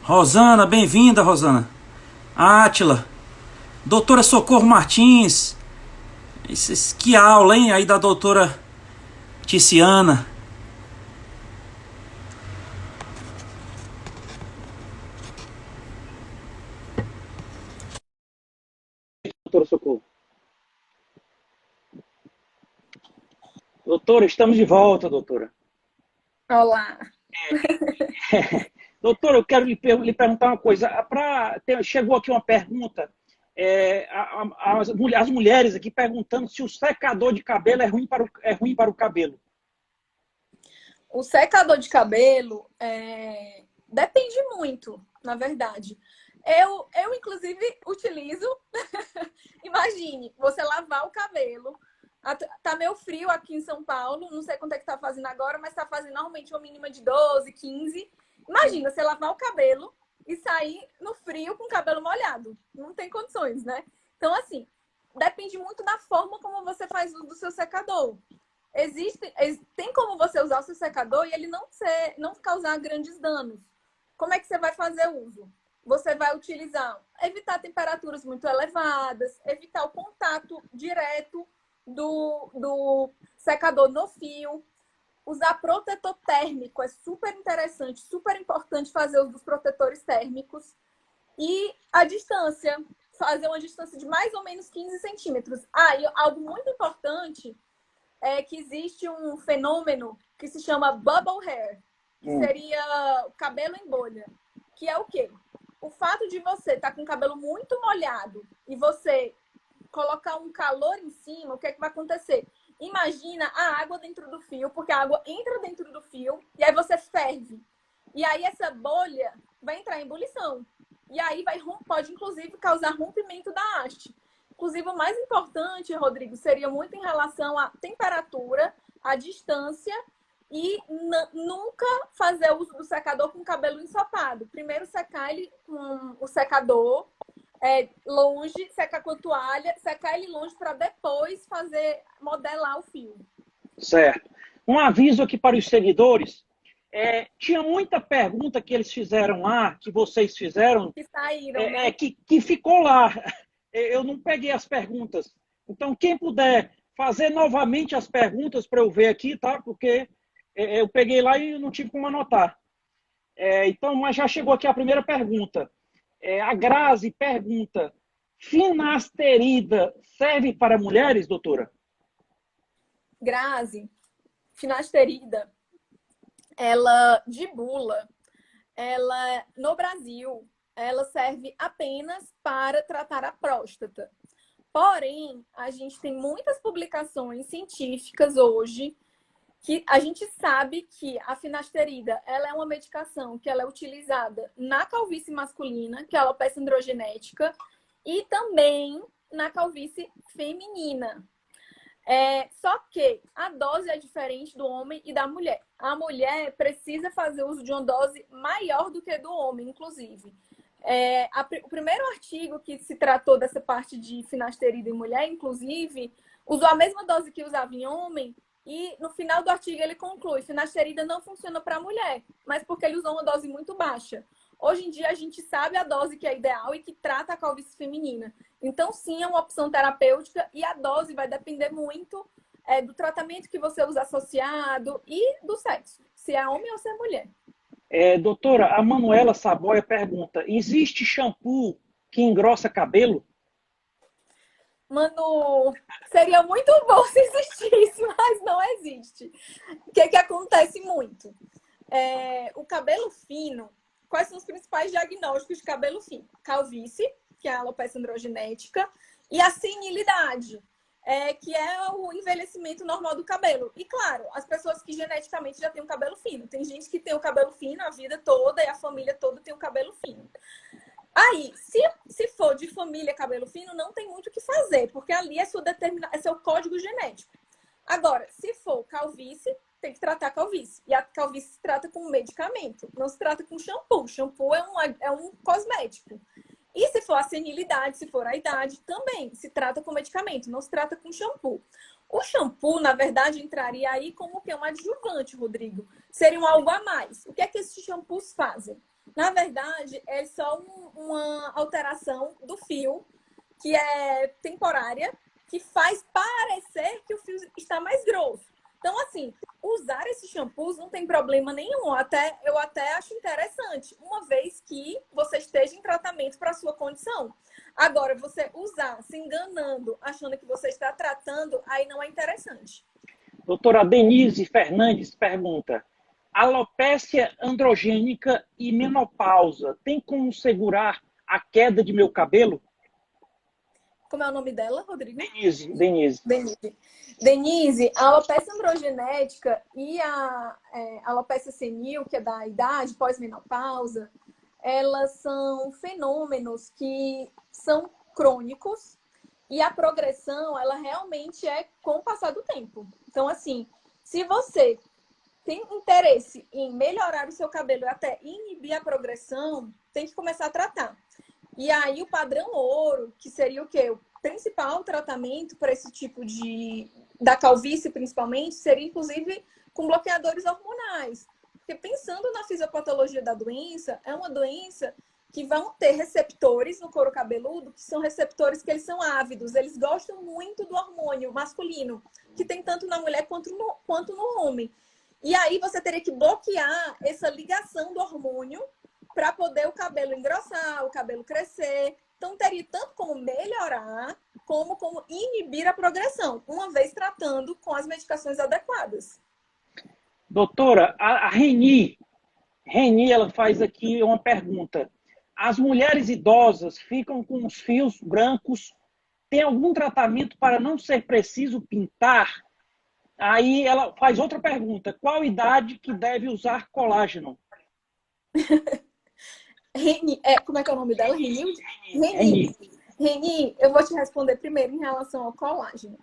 Rosana, bem-vinda, Rosana. Átila, doutora Socorro Martins. Que aula, hein? Aí da doutora Ticiana. Doutora Socorro. Doutora, estamos de volta, doutora. Olá. Doutora, eu quero lhe perguntar uma coisa. Chegou aqui uma pergunta, as mulheres aqui perguntando se o secador de cabelo é ruim para o cabelo. O secador de cabelo depende muito, na verdade. Inclusive, utilizo. Imagine, você lavar o cabelo. Tá meio frio aqui em São Paulo. Não sei quanto é que tá fazendo agora, mas tá fazendo normalmente uma mínima de 12, 15. Imagina, você lavar o cabelo e sair no frio com o cabelo molhado. Não tem condições, né? Então, assim, depende muito da forma como você faz uso do seu secador. Tem como você usar o seu secador e ele não causar grandes danos. Como é que você vai fazer uso? Você vai evitar temperaturas muito elevadas, evitar o contato direto do secador no fio, usar protetor térmico, é super interessante, super importante fazer uso dos protetores térmicos. E a distância, fazer uma distância de mais ou menos 15 centímetros. E algo muito importante é que existe um fenômeno que se chama bubble hair, que seria o cabelo em bolha. Que é o quê? O fato de você estar com o cabelo muito molhado e você colocar um calor em cima, o que é que vai acontecer? Imagina a água dentro do fio, porque a água entra dentro do fio e aí você ferve. E aí essa bolha vai entrar em ebulição. E aí pode, inclusive, causar rompimento da haste. Inclusive, o mais importante, Rodrigo, seria muito em relação à temperatura, à distância e nunca fazer uso do secador com o cabelo ensopado. Primeiro secar ele com o secador longe, secar com a toalha, secar ele longe para depois modelar o fio. Certo. Um aviso aqui para os seguidores. Tinha muita pergunta que eles fizeram lá, que vocês fizeram, Que saíram, né? que ficou lá. Eu não peguei as perguntas. Então, quem puder fazer novamente as perguntas para eu ver aqui, tá? Porque eu peguei lá e não tive como anotar. Então, mas já chegou aqui a primeira pergunta. A Grazi pergunta: finasterida serve para mulheres, doutora? Grazi, finasterida, ela de bula, ela no Brasil, ela serve apenas para tratar a próstata. Porém, a gente tem muitas publicações científicas hoje que a gente sabe que a finasterida ela é uma medicação que ela é utilizada na calvície masculina, que é a alopecia androgenética, e também na calvície feminina. Só que a dose é diferente do homem e da mulher. A mulher precisa fazer uso de uma dose maior do que do homem, inclusive. O primeiro artigo que se tratou dessa parte de finasterida em mulher, inclusive, usou a mesma dose que usava em homem, e no final do artigo ele conclui: finasterida não funciona para mulher, mas porque ele usou uma dose muito baixa. Hoje em dia a gente sabe a dose que é ideal e que trata a calvície feminina. Então, sim, é uma opção terapêutica e a dose vai depender muito do tratamento que você usa associado e do sexo, se é homem ou se é mulher. Doutora, a Manuela Saboia pergunta: existe shampoo que engrossa cabelo? Mano, seria muito bom se existisse, mas não existe. O que acontece muito? O cabelo fino, quais são os principais diagnósticos de cabelo fino? Calvície, que é a alopecia androgenética, e a senilidade, que é o envelhecimento normal do cabelo. E claro, as pessoas que geneticamente já têm o cabelo fino. Tem gente que tem o cabelo fino a vida toda e a família toda tem o cabelo fino. Aí, se for de família cabelo fino, não tem muito o que fazer, porque ali é seu código genético. Agora, se for calvície, tem que tratar a calvície. E a calvície se trata com medicamento, não se trata com shampoo. Shampoo é um cosmético. E se for a senilidade, se for a idade, também se trata com medicamento, não se trata com shampoo. O shampoo, na verdade, entraria aí como que um adjuvante, Rodrigo. Seria um algo a mais. O que é que esses shampoos fazem? Na verdade, é só uma alteração do fio, que é temporária, que faz parecer que o fio está mais grosso. Então, assim, usar esses shampoos não tem problema nenhum. Eu até acho interessante, uma vez que você esteja em tratamento para a sua condição. Agora, você usar se enganando, achando que você está tratando, aí não é interessante. Doutora Denise Fernandes pergunta: alopécia androgênica e menopausa tem como segurar a queda de meu cabelo? Como é o nome dela, Rodrigo? Denise. Denise, a alopecia androgenética e a alopecia senil, que é da idade pós-menopausa, elas são fenômenos que são crônicos e a progressão, ela realmente é com o passar do tempo. Então, assim, se você tem interesse em melhorar o seu cabelo e até inibir a progressão, tem que começar a tratar. E aí o padrão ouro, que seria o quê? O principal tratamento para esse tipo da calvície, principalmente, seria inclusive com bloqueadores hormonais. Porque pensando na fisiopatologia da doença, é uma doença que vão ter receptores no couro cabeludo, que são receptores que eles são ávidos, eles gostam muito do hormônio masculino, que tem tanto na mulher quanto no homem. E aí você teria que bloquear essa ligação do hormônio para poder o cabelo engrossar, o cabelo crescer. Então, teria tanto como melhorar, como inibir a progressão, uma vez tratando com as medicações adequadas. Doutora, a Reni, ela faz aqui uma pergunta. As mulheres idosas ficam com os fios brancos. Tem algum tratamento para não ser preciso pintar? Aí ela faz outra pergunta. Qual idade que deve usar colágeno? Reni, como é que é o nome dela? Reni. Reni, eu vou te responder primeiro em relação ao colágeno.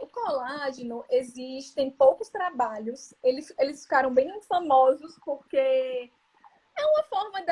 O colágeno, existem poucos trabalhos, eles ficaram bem famosos porque é uma forma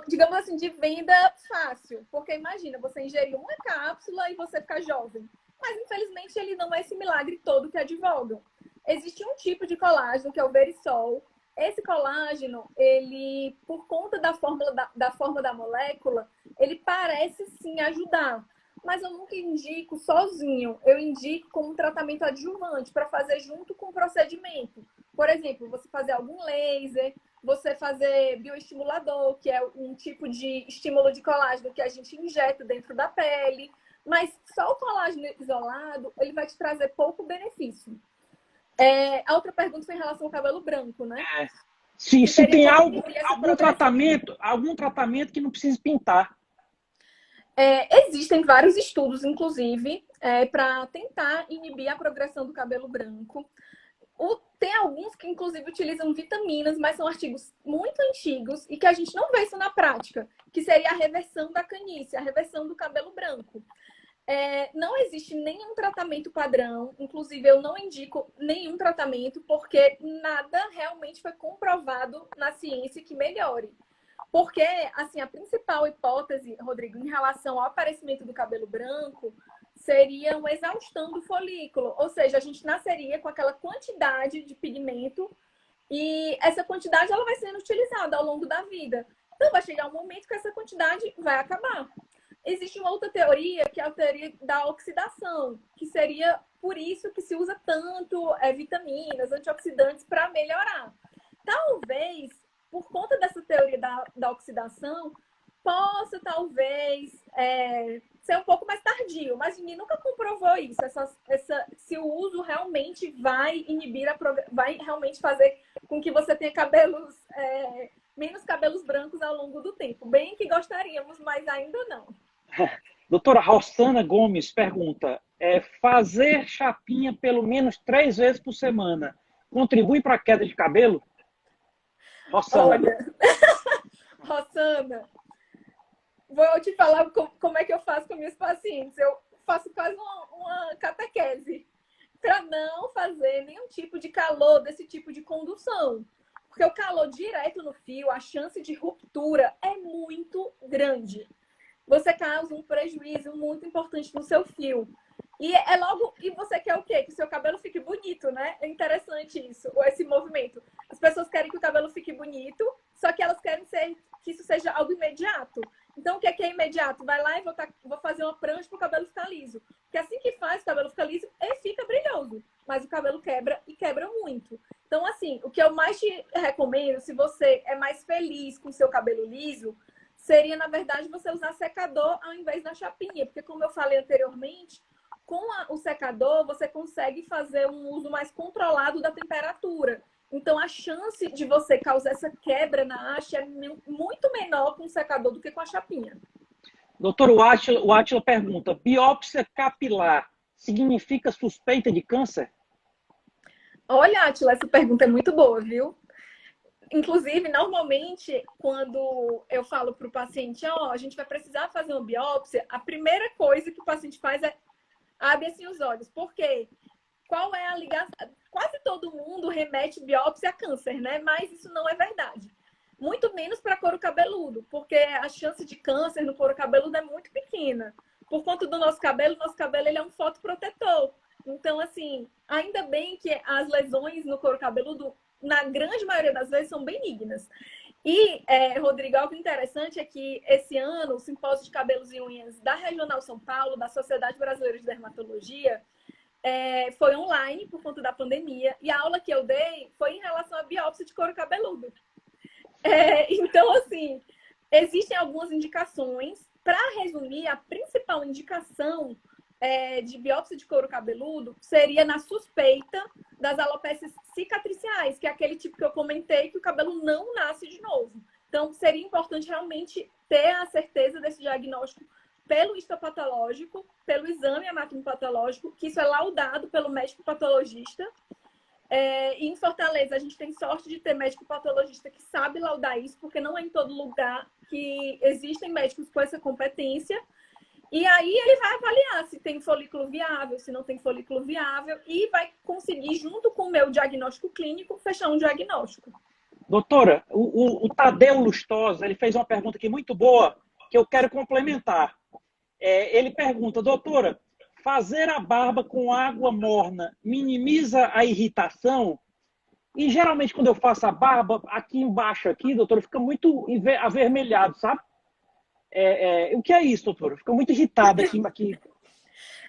digamos assim, de venda fácil. Porque imagina, você ingerir uma cápsula e você ficar jovem. Mas, infelizmente, ele não é esse milagre todo que advogam. Existe um tipo de colágeno, que é o Verisol. Esse colágeno, ele, por conta da forma da molécula, ele parece sim ajudar. Mas eu nunca indico sozinho. Eu indico como um tratamento adjuvante para fazer junto com o procedimento. Por exemplo, você fazer algum laser, você fazer bioestimulador, que é um tipo de estímulo de colágeno que a gente injeta dentro da pele. Mas só o colágeno isolado, ele vai te trazer pouco benefício. A outra pergunta foi em relação ao cabelo branco, né? Se tem algum tratamento que não precisa pintar. Existem vários estudos, inclusive, para tentar inibir a progressão do cabelo branco. Tem alguns que, inclusive, utilizam vitaminas, mas são artigos muito antigos e que a gente não vê isso na prática, que seria a reversão da canice, a reversão do cabelo branco. Não existe nenhum tratamento padrão, inclusive eu não indico nenhum tratamento, porque nada realmente foi comprovado na ciência que melhore. Porque, assim, a principal hipótese, Rodrigo, em relação ao aparecimento do cabelo branco, seria uma exaustão do folículo. Ou seja, a gente nasceria com aquela quantidade de pigmento e essa quantidade ela vai sendo utilizada ao longo da vida. Então, vai chegar um momento que essa quantidade vai acabar. Existe uma outra teoria, que é a teoria da oxidação, que seria por isso que se usa tanto vitaminas, antioxidantes para melhorar. Talvez, por conta dessa teoria da oxidação, possa talvez ser um pouco mais tardio, mas ninguém nunca comprovou isso. Se o uso realmente vai inibir, vai realmente fazer com que você tenha menos cabelos brancos ao longo do tempo. Bem que gostaríamos, mas ainda não. Doutora Rossana Gomes pergunta: fazer chapinha pelo menos 3 vezes por semana contribui para a queda de cabelo? Rossana. Olha, Rossana, vou te falar como é que eu faço com meus pacientes. Eu faço quase uma catequese para não fazer nenhum tipo de calor desse tipo de condução. Porque o calor direto no fio, a chance de ruptura é muito grande. Você causa um prejuízo muito importante no seu fio. E é logo. E você quer o quê? Que o seu cabelo fique bonito, né? É interessante isso, esse movimento. As pessoas querem que o cabelo fique bonito, só que elas querem que isso seja algo imediato. Então, o que é imediato? Vai lá e vou fazer uma prancha para o cabelo ficar liso. Porque assim que faz, o cabelo fica liso e fica brilhoso. Mas o cabelo quebra e quebra muito. Então, assim, o que eu mais te recomendo, se você é mais feliz com o seu cabelo liso, seria, na verdade, você usar secador ao invés da chapinha. Porque, como eu falei anteriormente, com o secador, você consegue fazer um uso mais controlado da temperatura. Então, a chance de você causar essa quebra na haste é muito menor com o secador do que com a chapinha. Doutor, o Átila pergunta, biópsia capilar significa suspeita de câncer? Olha, Átila, essa pergunta é muito boa, viu? Inclusive, normalmente, quando eu falo para o paciente, a gente vai precisar fazer uma biópsia, a primeira coisa que o paciente faz é abre assim os olhos. Por quê? Qual é a ligação? Quase todo mundo remete biópsia a câncer, né? Mas isso não é verdade. Muito menos para couro cabeludo, porque a chance de câncer no couro cabeludo é muito pequena. Por conta do nosso cabelo ele é um fotoprotetor. Então, assim, ainda bem que as lesões no couro cabeludo, na grande maioria das vezes, são benignas. E, Rodrigo, algo interessante é que esse ano, o Simpósio de Cabelos e Unhas da Regional São Paulo, da Sociedade Brasileira de Dermatologia, foi online por conta da pandemia. E a aula que eu dei foi em relação à biópsia de couro cabeludo. Então, assim, existem algumas indicações. Para resumir, a principal indicação de biópsia de couro cabeludo seria na suspeita das alopécias cicatriciais, que é aquele tipo que eu comentei que o cabelo não nasce de novo. Então, seria importante realmente ter a certeza desse diagnóstico pelo histopatológico, pelo exame anatomopatológico, que isso é laudado pelo médico patologista. E em Fortaleza, a gente tem sorte de ter médico patologista que sabe laudar isso, porque não é em todo lugar que existem médicos com essa competência. E aí ele vai avaliar se tem folículo viável, se não tem folículo viável, e vai conseguir, junto com o meu diagnóstico clínico, fechar um diagnóstico. Doutora, o Tadeu Lustosa, ele fez uma pergunta aqui muito boa, que eu quero complementar. Ele pergunta, doutora, fazer a barba com água morna minimiza a irritação? E geralmente quando eu faço a barba, aqui embaixo, aqui, doutora, fica muito avermelhado, sabe? O que é isso, doutora? Fica muito irritada aqui.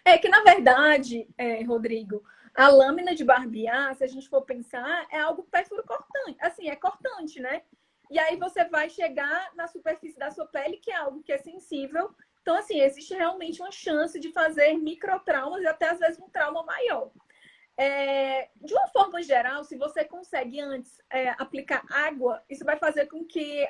É que, na verdade, Rodrigo, a lâmina de barbear, se a gente for pensar, é algo perfuro-cortante. Assim, é cortante, né? E aí você vai chegar na superfície da sua pele, que é algo que é sensível. Então, assim, existe realmente uma chance de fazer microtraumas e até, às vezes, um trauma maior. De uma forma geral, se você consegue antes aplicar água, isso vai fazer com que,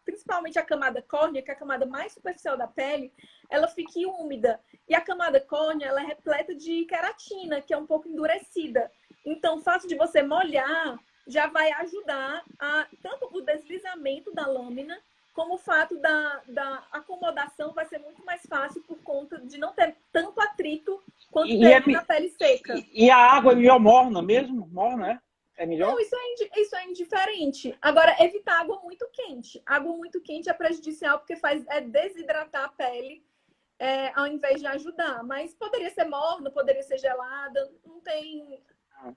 principalmente a camada córnea, que é a camada mais superficial da pele, ela fique úmida. E a camada córnea, ela é repleta de queratina, que é um pouco endurecida. Então, o fato de você molhar já vai ajudar tanto o deslizamento da lâmina, como o fato da acomodação vai ser muito mais fácil por conta de não ter tanto atrito quanto teve na pele seca. E a água é melhor morna mesmo? Morna, é melhor? Não, isso é indiferente. Agora, evitar água muito quente. Água muito quente é prejudicial porque faz desidratar a pele ao invés de ajudar. Mas poderia ser morna, poderia ser gelada, não tem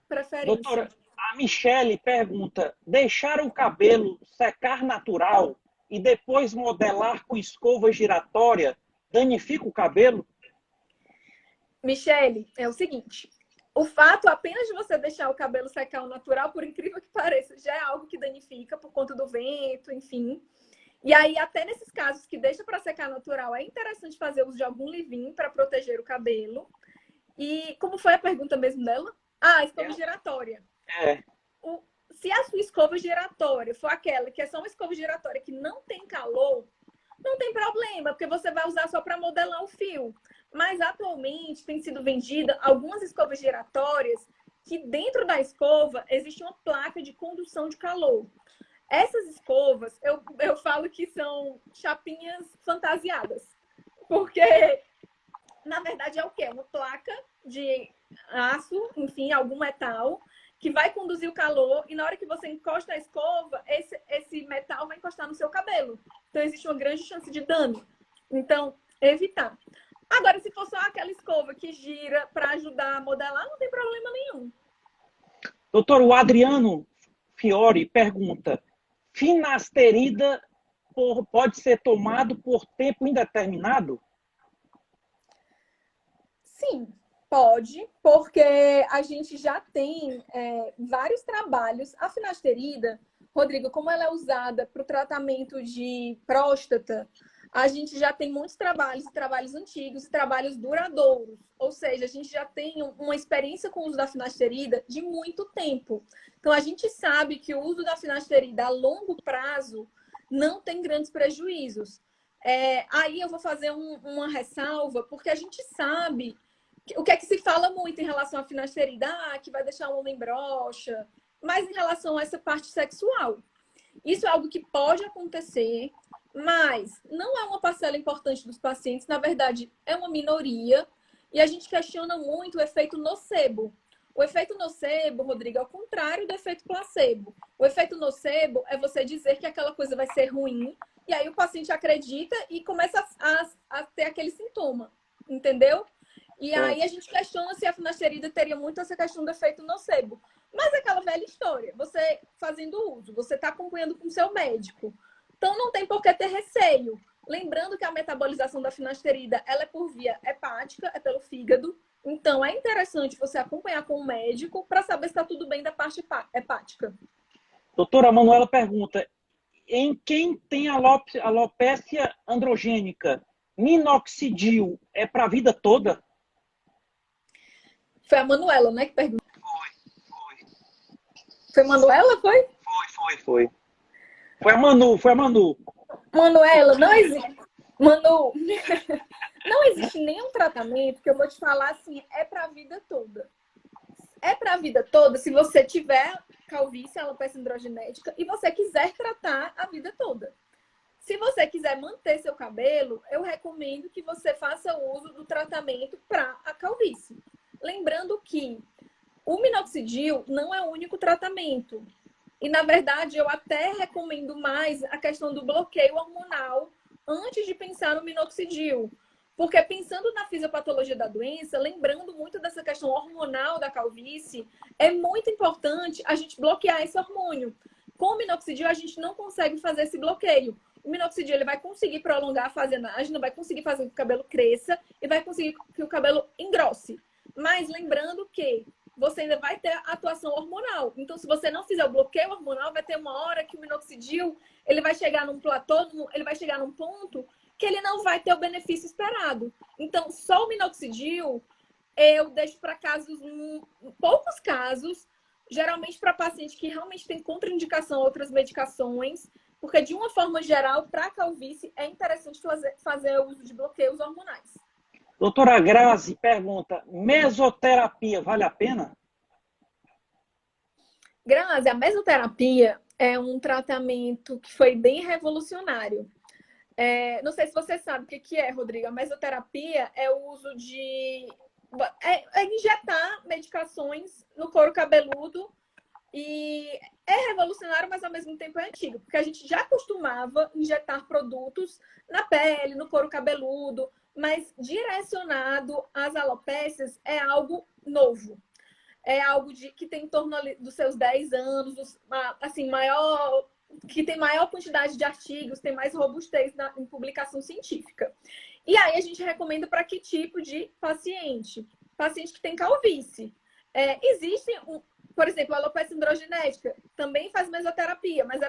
preferência. Doutora, a Michele pergunta, deixar o cabelo secar natural e depois modelar com escova giratória danifica o cabelo? Michele, é o seguinte, o fato apenas de você deixar o cabelo secar ao natural, por incrível que pareça, já é algo que danifica por conta do vento, enfim. E aí, até nesses casos que deixa para secar natural, é interessante fazer uso de algum leave-in para proteger o cabelo. E como foi a pergunta mesmo dela? Escova giratória. Se a sua escova giratória for aquela que é só uma escova giratória que não tem calor, não tem problema, porque você vai usar só para modelar o fio. Mas atualmente tem sido vendida algumas escovas giratórias que dentro da escova existe uma placa de condução de calor. Essas escovas, eu falo que são chapinhas fantasiadas. Porque, na verdade, é o quê? Uma placa de aço, enfim, algum metal, que vai conduzir o calor e na hora que você encosta a escova, esse metal vai encostar no seu cabelo. Então, existe uma grande chance de dano. Então, evitar. Agora, se for só aquela escova que gira para ajudar a modelar, não tem problema nenhum. Doutor, o Adriano Fiore pergunta: finasterida pode ser tomado por tempo indeterminado? Sim, pode, porque a gente já tem vários trabalhos. A finasterida, Rodrigo, como ela é usada para o tratamento de próstata, a gente já tem muitos trabalhos antigos e trabalhos duradouros. Ou seja, a gente já tem uma experiência com o uso da finasterida de muito tempo. Então, a gente sabe que o uso da finasterida a longo prazo não tem grandes prejuízos. Aí eu vou fazer uma ressalva, porque a gente sabe o que é que se fala muito em relação à finasterida, que vai deixar o homem broxa, mas em relação a essa parte sexual. Isso é algo que pode acontecer, mas não é uma parcela importante dos pacientes, na verdade, é uma minoria, e a gente questiona muito o efeito nocebo. O efeito nocebo, Rodrigo, é o contrário do efeito placebo. O efeito nocebo é você dizer que aquela coisa vai ser ruim, e aí o paciente acredita e começa a ter aquele sintoma, entendeu? E aí a gente questiona se a finasterida teria muito essa questão do efeito nocebo. Mas é aquela velha história, você fazendo uso, você está acompanhando com o seu médico. Então não tem por que ter receio. Lembrando que a metabolização da finasterida ela é por via hepática, é pelo fígado. Então é interessante você acompanhar com o médico para saber se está tudo bem da parte hepática. Doutora Manuela pergunta: em quem tem alopécia androgênica, minoxidil é para a vida toda? Foi a Manuela, né, que perguntou? Foi a Manuela, foi? Foi. Foi a Manu. Manuela, não existe. Manu, não existe nenhum tratamento que eu vou te falar assim, é para a vida toda. É para a vida toda se você tiver calvície, alopecia androgenética, e você quiser tratar a vida toda. Se você quiser manter seu cabelo, eu recomendo que você faça uso do tratamento para a calvície. Lembrando que o minoxidil não é o único tratamento. E, na verdade, eu até recomendo mais a questão do bloqueio hormonal antes de pensar no minoxidil. Porque pensando na fisiopatologia da doença, lembrando muito dessa questão hormonal da calvície, é muito importante a gente bloquear esse hormônio. Com o minoxidil, a gente não consegue fazer esse bloqueio. O minoxidil ele vai conseguir prolongar a fazenagem, vai conseguir fazer com que o cabelo cresça e vai conseguir que o cabelo engrosse. Mas lembrando que você ainda vai ter atuação hormonal. Então, se você não fizer o bloqueio hormonal, vai ter uma hora que o minoxidil ele vai chegar num platô, ele vai chegar num ponto que ele não vai ter o benefício esperado. Então, só o minoxidil eu deixo para casos, poucos casos, geralmente para paciente que realmente tem contraindicação a outras medicações, porque de uma forma geral, para a calvície, é interessante fazer o uso de bloqueios hormonais. Doutora Grazi pergunta: mesoterapia vale a pena? Grazi, a mesoterapia é um tratamento que foi bem revolucionário. Não sei se você sabe o que é, Rodrigo. A mesoterapia é o uso de... injetar medicações no couro cabeludo e é revolucionário, mas ao mesmo tempo é antigo, porque a gente já costumava injetar produtos na pele, no couro cabeludo, mas direcionado às alopécias é algo novo. É algo que tem em torno dos seus 10 anos, assim, que tem maior quantidade de artigos, tem mais robustez em publicação científica. E aí a gente recomenda para que tipo de paciente? Paciente que tem calvície. Existe, por exemplo, a alopecia androgenética, também faz mesoterapia, mas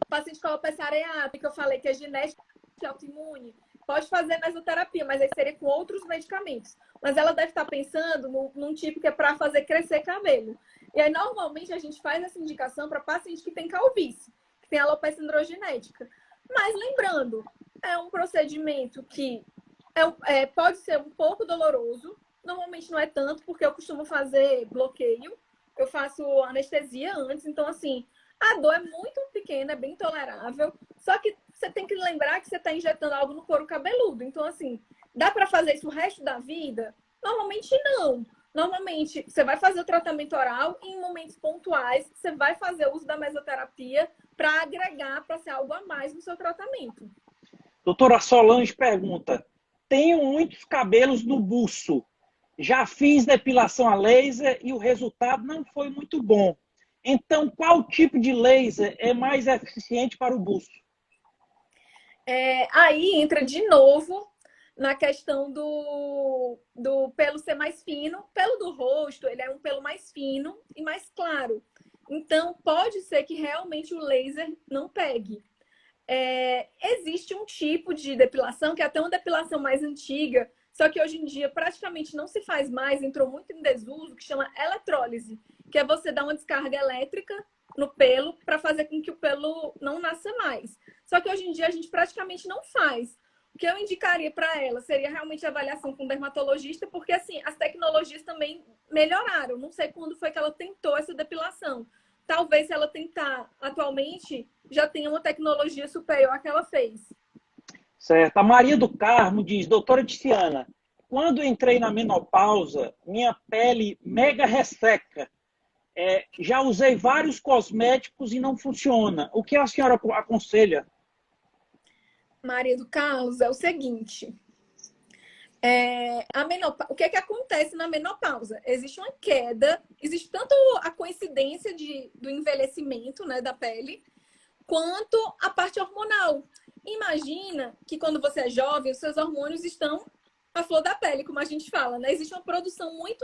paciente com alopecia areata, que eu falei que é genética e autoimune, pode fazer mesoterapia, mas aí seria com outros medicamentos. Mas ela deve estar pensando num tipo que é para fazer crescer cabelo. E aí, normalmente, a gente faz essa indicação para paciente que tem calvície, que tem alopecia androgenética. Mas lembrando, é um procedimento que pode ser um pouco doloroso. Normalmente não é tanto, porque eu costumo fazer bloqueio. Eu faço anestesia antes. Então, assim, a dor é muito pequena, é bem tolerável. Só que você tem que lembrar que você está injetando algo no couro cabeludo. Então, assim, dá para fazer isso o resto da vida? Normalmente não. Normalmente, você vai fazer o tratamento oral e em momentos pontuais, você vai fazer o uso da mesoterapia para agregar, para ser algo a mais no seu tratamento. Doutora Solange pergunta: tenho muitos cabelos no buço. Já fiz depilação a laser e o resultado não foi muito bom. Então, qual tipo de laser é mais eficiente para o buço? Aí entra de novo na questão do pelo ser mais fino. O pelo do rosto, ele é um pelo mais fino e mais claro. Então, pode ser que realmente o laser não pegue. Existe um tipo de depilação, que é até uma depilação mais antiga, só que hoje em dia praticamente não se faz mais, entrou muito em desuso, que chama eletrólise, que é você dar uma descarga elétrica no pelo para fazer com que o pelo não nasça mais. Só que hoje em dia a gente praticamente não faz. O que eu indicaria para ela seria realmente avaliação com dermatologista, porque assim, as tecnologias também melhoraram. Não sei quando foi que ela tentou essa depilação. Talvez se ela tentar atualmente, já tenha uma tecnologia superior à que ela fez. Certo. A Maria do Carmo diz, doutora Tiziana, quando entrei na menopausa, minha pele mega resseca. Já usei vários cosméticos e não funciona. O que a senhora aconselha? Maria do Carlos, é o seguinte. O que acontece na menopausa? Existe uma queda, existe tanto a coincidência do envelhecimento, né, da pele, quanto a parte hormonal. Imagina que quando você é jovem, os seus hormônios estão à flor da pele, como a gente fala, né? Existe uma produção muito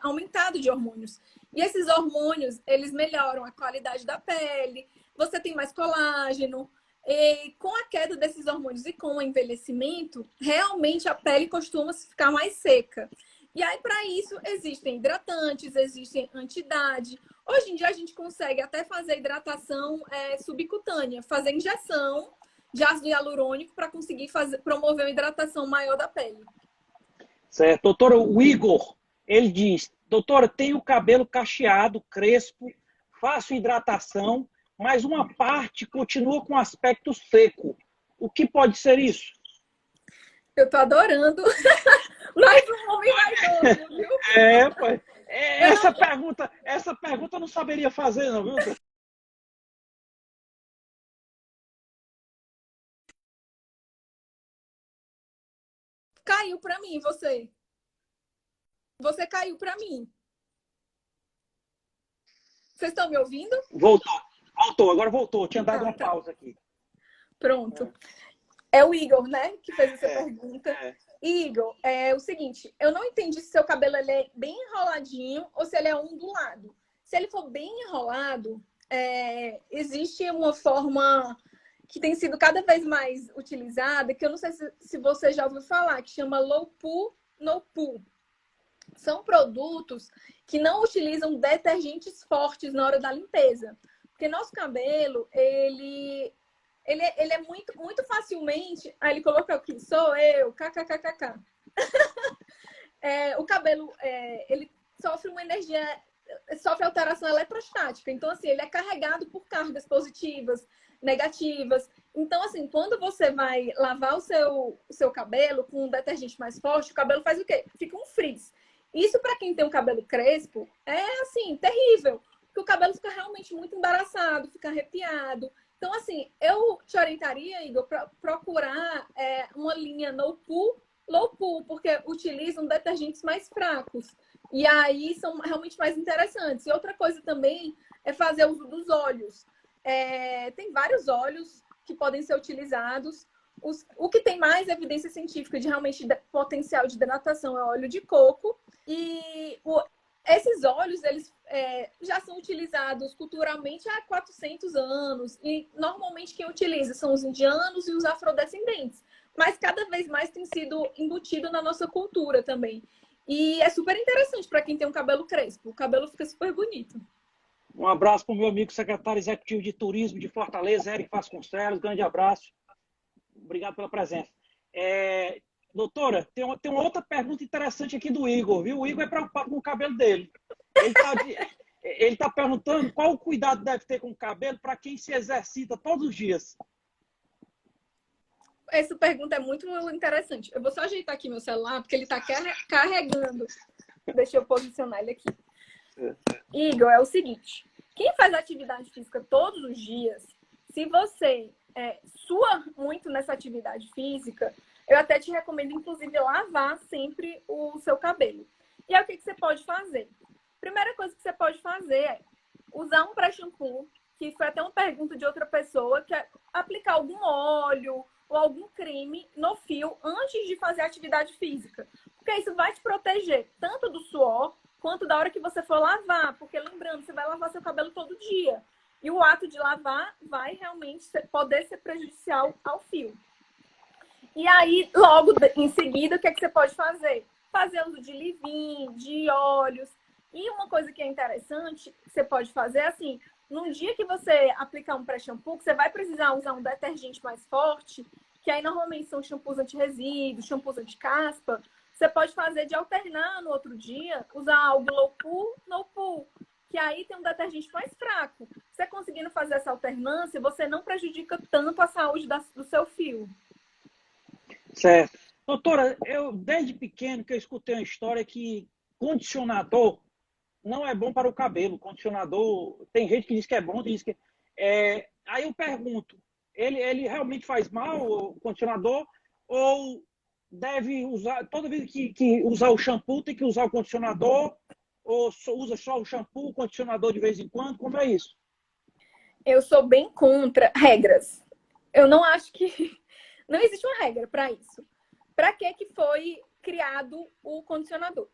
aumentada de hormônios. E esses hormônios, eles melhoram a qualidade da pele, você tem mais colágeno. E com a queda desses hormônios e com o envelhecimento, realmente a pele costuma ficar mais seca. E aí, para isso, existem hidratantes, existem anti-idade. Hoje em dia, a gente consegue até fazer hidratação subcutânea, fazer injeção de ácido hialurônico para conseguir promover uma hidratação maior da pele. Certo. Doutora, o Igor, ele diz, doutora, tenho o cabelo cacheado, crespo, faço hidratação, mas uma parte continua com aspecto seco. O que pode ser isso? Eu tô adorando. Mais um homem vaidoso, viu? Pai. Essa pergunta eu não saberia fazer, não, viu? Caiu para mim, você. Você caiu para mim. Vocês estão me ouvindo? Voltou, agora voltou. Tinha dado uma pausa aqui. Pronto. É o Igor, né, que fez essa pergunta. Igor, é o seguinte, eu não entendi se seu cabelo ele é bem enroladinho ou se ele é ondulado. Se ele for bem enrolado, existe uma forma que tem sido cada vez mais utilizada, que eu não sei se você já ouviu falar, que chama low poo, no poo. São produtos que não utilizam detergentes fortes na hora da limpeza. Porque nosso cabelo, ele é muito, muito facilmente... Aí ele colocou aqui, sou eu, kkkk. O cabelo, ele sofre uma energia, sofre alteração eletrostática. Então, assim, ele é carregado por cargas positivas, negativas. Então, assim, quando você vai lavar o seu cabelo com um detergente mais forte, o cabelo faz o quê? Fica um frizz. Isso, para quem tem um cabelo crespo, é, assim, terrível. Porque o cabelo fica realmente muito embaraçado, fica arrepiado. Então, assim, eu te orientaria, Igor, para procurar uma linha no poo, low poo, porque utilizam detergentes mais fracos. E aí são realmente mais interessantes. E outra coisa também é fazer uso dos óleos. Tem vários óleos que podem ser utilizados. O que tem mais evidência científica de realmente potencial de hidratação é o óleo de coco. E esses óleos, eles já são utilizados culturalmente há 400 anos. E normalmente quem utiliza são os indianos e os afrodescendentes. Mas cada vez mais tem sido embutido na nossa cultura também. E é super interessante para quem tem um cabelo crespo. O cabelo fica super bonito. Um abraço para o meu amigo secretário executivo de turismo de Fortaleza, Eric Vasconcelos. Grande abraço. Obrigado pela presença. Doutora, tem uma outra pergunta interessante aqui do Igor, viu? O Igor é preocupado com o cabelo dele. Ele está perguntando qual o cuidado deve ter com o cabelo para quem se exercita todos os dias. Essa pergunta é muito interessante. Eu vou só ajeitar aqui meu celular, porque ele está carregando. Deixa eu posicionar ele aqui. Igor, é o seguinte. Quem faz atividade física todos os dias, se você sua muito nessa atividade física, eu até te recomendo, inclusive, lavar sempre o seu cabelo. E aí, o que você pode fazer? Primeira coisa que você pode fazer é usar um pré-shampoo, que foi até uma pergunta de outra pessoa, que é aplicar algum óleo ou algum creme no fio antes de fazer atividade física. Porque isso vai te proteger tanto do suor quanto da hora que você for lavar. Porque lembrando, você vai lavar seu cabelo todo dia. E o ato de lavar vai realmente poder ser prejudicial ao fio. E aí, logo em seguida, o que é que você pode fazer? Fazer uso de leave-in, de óleos. E uma coisa que é interessante que você pode fazer é assim, num dia que você aplicar um pré-shampoo, que você vai precisar usar um detergente mais forte, que aí normalmente são shampoos anti-resíduos, shampoos anti-caspa, você pode fazer de alternar no outro dia, usar o Glow Poo, No Poo, que aí tem um detergente mais fraco. Você conseguindo fazer essa alternância, você não prejudica tanto a saúde do seu fio. Certo. Doutora, eu desde pequeno que eu escutei uma história que condicionador não é bom para o cabelo. Condicionador, tem gente que diz que é bom, diz que aí eu pergunto, ele realmente faz mal o condicionador ou deve usar, toda vez que usar o shampoo tem que usar o condicionador ou usa só o shampoo, o condicionador de vez em quando? Como é isso? Eu sou bem contra regras. Eu não acho que não existe uma regra para isso. Para que foi criado o condicionador?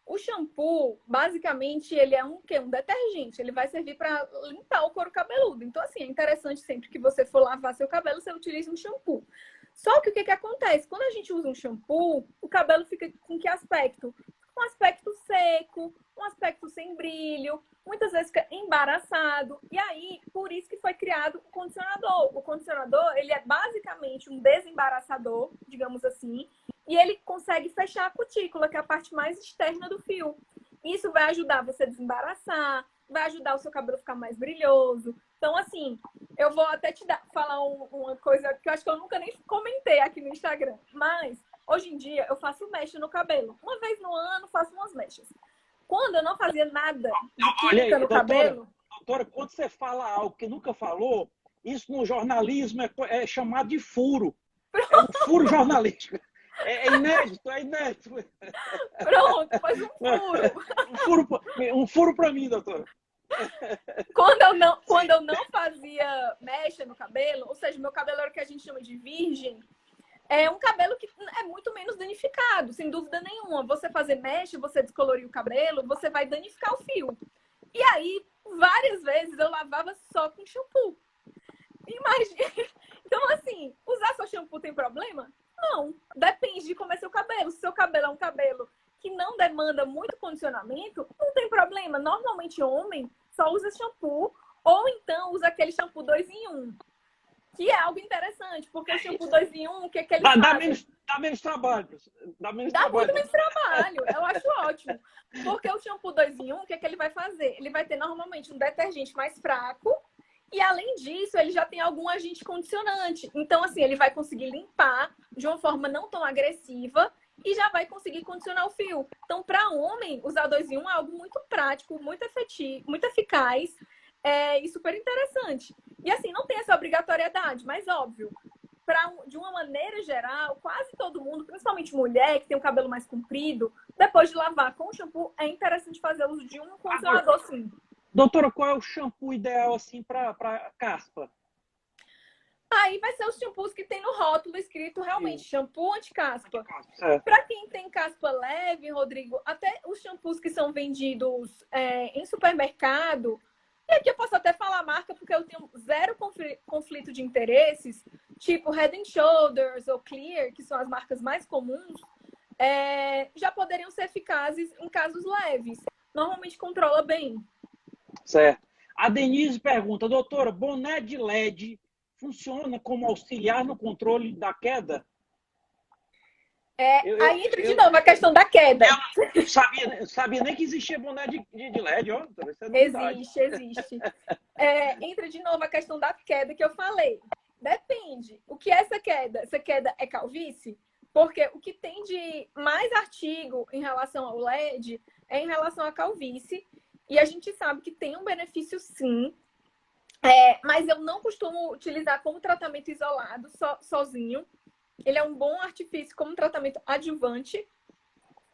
O shampoo, basicamente, ele é um quê? Um detergente. Ele vai servir para limpar o couro cabeludo. Então, assim, é interessante sempre que você for lavar seu cabelo, você utilize um shampoo. Só que o que acontece? Quando a gente usa um shampoo, o cabelo fica com que aspecto? Um aspecto seco, um aspecto sem brilho, muitas vezes fica embaraçado. E aí, por isso que foi criado o condicionador. O condicionador, ele é basicamente um desembaraçador, digamos assim, e ele consegue fechar a cutícula, que é a parte mais externa do fio. Isso vai ajudar você a desembaraçar, vai ajudar o seu cabelo a ficar mais brilhoso. Então, assim, eu vou até falar uma coisa que eu acho que eu nunca nem comentei aqui no Instagram. Mas, hoje em dia, eu faço mecha no cabelo. Uma vez no ano, faço umas mechas. Quando eu não fazia nada de química no cabelo... Doutora, quando você fala algo que nunca falou, isso no jornalismo é chamado de furo. É um furo jornalístico. É inédito, é inédito. Pronto, faz um furo. Um furo para mim, doutora. Quando eu não fazia mecha no cabelo, ou seja, meu cabelo era o que a gente chama de virgem, é um cabelo que é muito menos danificado, sem dúvida nenhuma. Você fazer mecha, você descolorir o cabelo, você vai danificar o fio. E aí, várias vezes eu lavava só com shampoo. Imagina. Então, assim, usar só shampoo tem problema? Não. Depende de como é seu cabelo. Se seu cabelo é um cabelo que não demanda muito condicionamento, não tem problema. Normalmente, homem só usa shampoo ou então usa aquele shampoo 2 em 1. Que é algo interessante, porque o shampoo 2 em 1, o que ele faz? Dá menos trabalho. Dá muito menos trabalho. Eu acho ótimo. Porque o shampoo 2 em 1, o que ele vai fazer? Ele vai ter normalmente um detergente mais fraco e, além disso, ele já tem algum agente condicionante. Então, assim, ele vai conseguir limpar de uma forma não tão agressiva e já vai conseguir condicionar o fio. Então, para homem, usar 2 em 1 é algo muito prático, muito efetivo, muito eficaz e super interessante. E assim, não tem essa obrigatoriedade, mas óbvio, de uma maneira geral, quase todo mundo, principalmente mulher que tem o cabelo mais comprido, depois de lavar com shampoo, é interessante fazer uso de um condicionador, sim. Doutora, qual é o shampoo ideal assim para caspa? Aí vai ser os shampoos que tem no rótulo escrito realmente shampoo anti-caspa. É. Para quem tem caspa leve, Rodrigo, até os shampoos que são vendidos em supermercado, e aqui eu posso até falar a marca porque eu tenho zero conflito de interesses, tipo Head and Shoulders ou Clear, que são as marcas mais comuns, já poderiam ser eficazes em casos leves. Normalmente controla bem. Certo. A Denise pergunta, doutora, boné de LED funciona como auxiliar no controle da queda? Aí entra de novo a questão da queda. Eu não sabia nem que existia boné de LED, ó. Existe. Entra de novo a questão da queda que eu falei. Depende. O que é essa queda? Essa queda é calvície? Porque o que tem de mais artigo em relação ao LED é em relação à calvície. E a gente sabe que tem um benefício, sim. Mas eu não costumo utilizar como tratamento isolado, sozinho. Ele é um bom artifício como tratamento adjuvante,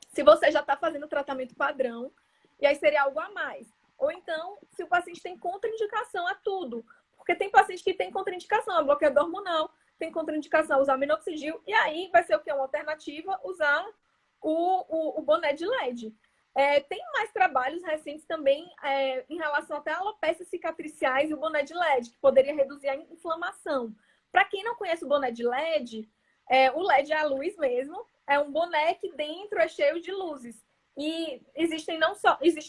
se você já está fazendo tratamento padrão, e aí seria algo a mais. Ou então, se o paciente tem contraindicação a tudo. Porque tem paciente que tem contraindicação a bloqueador hormonal, tem contraindicação a usar minoxidil, e aí vai ser o que? Uma alternativa usar o boné de LED. Tem mais trabalhos recentes também em relação até a alopécias cicatriciais e o boné de LED, que poderia reduzir a inflamação. Para quem não conhece o boné de LED, o LED é a luz mesmo, é um boné que dentro é cheio de luzes. E existe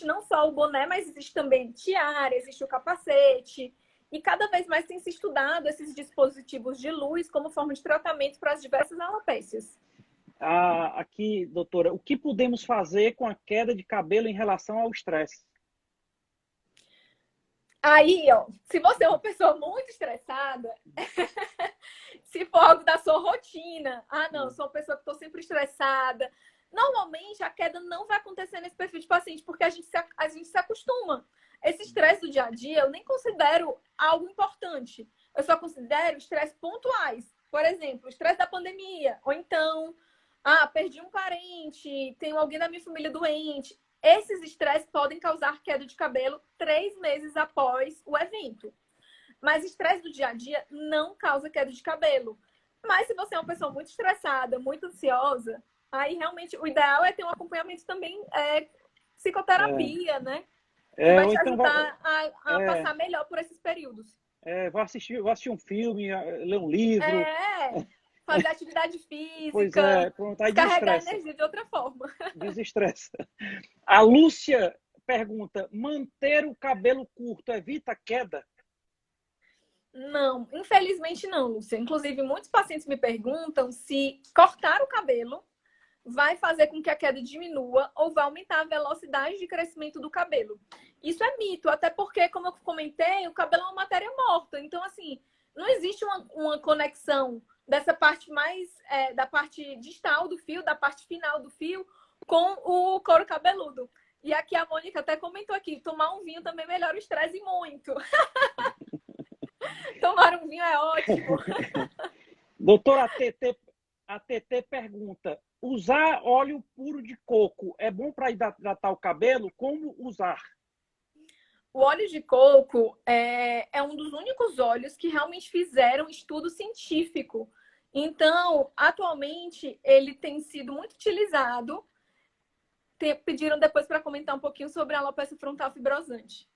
não só o boné, mas existe também tiara, existe o capacete. E cada vez mais tem se estudado esses dispositivos de luz como forma de tratamento para as diversas alopécias. Aqui, doutora, o que podemos fazer com a queda de cabelo em relação ao estresse? Aí, ó, se você é uma pessoa muito estressada, se for algo da sua rotina, não, eu sou uma pessoa que estou sempre estressada, normalmente a queda não vai acontecer nesse perfil de paciente, porque a gente se acostuma. Esse estresse do dia a dia eu nem considero algo importante. Eu só considero estresse pontuais. Por exemplo, o estresse da pandemia, ou então, perdi um parente, tenho alguém da minha família doente. Esses estresses podem causar queda de cabelo 3 meses após o evento. Mas estresse do dia a dia não causa queda de cabelo. Mas se você é uma pessoa muito estressada, muito ansiosa, aí realmente o ideal é ter um acompanhamento também, psicoterapia, né? Que vai te Então ajudar a passar melhor por esses períodos. Vou assistir um filme, ler um livro. Fazer atividade física, Pois é, pronto, aí carregar desestressa. energia de outra forma. Desestressa. A Lúcia pergunta: manter o cabelo curto evita queda? Não, infelizmente não, Lúcia. Inclusive, muitos pacientes me perguntam se cortar o cabelo vai fazer com que a queda diminua ou vai aumentar a velocidade de crescimento do cabelo. Isso é mito, até porque, como eu comentei, o cabelo é uma matéria morta. Então, assim, não existe uma conexão dessa parte mais, da parte distal do fio, da parte final do fio, com o couro cabeludo. E aqui a Mônica até comentou aqui, tomar um vinho também melhora o estresse muito. Tomar um vinho é ótimo. Doutora, a TT pergunta: usar óleo puro de coco é bom para hidratar o cabelo? Como usar? O óleo de coco é um dos únicos óleos que realmente fizeram estudo científico. Então, atualmente, ele tem sido muito utilizado. Pediram depois para comentar um pouquinho sobre a alopecia frontal fibrosante.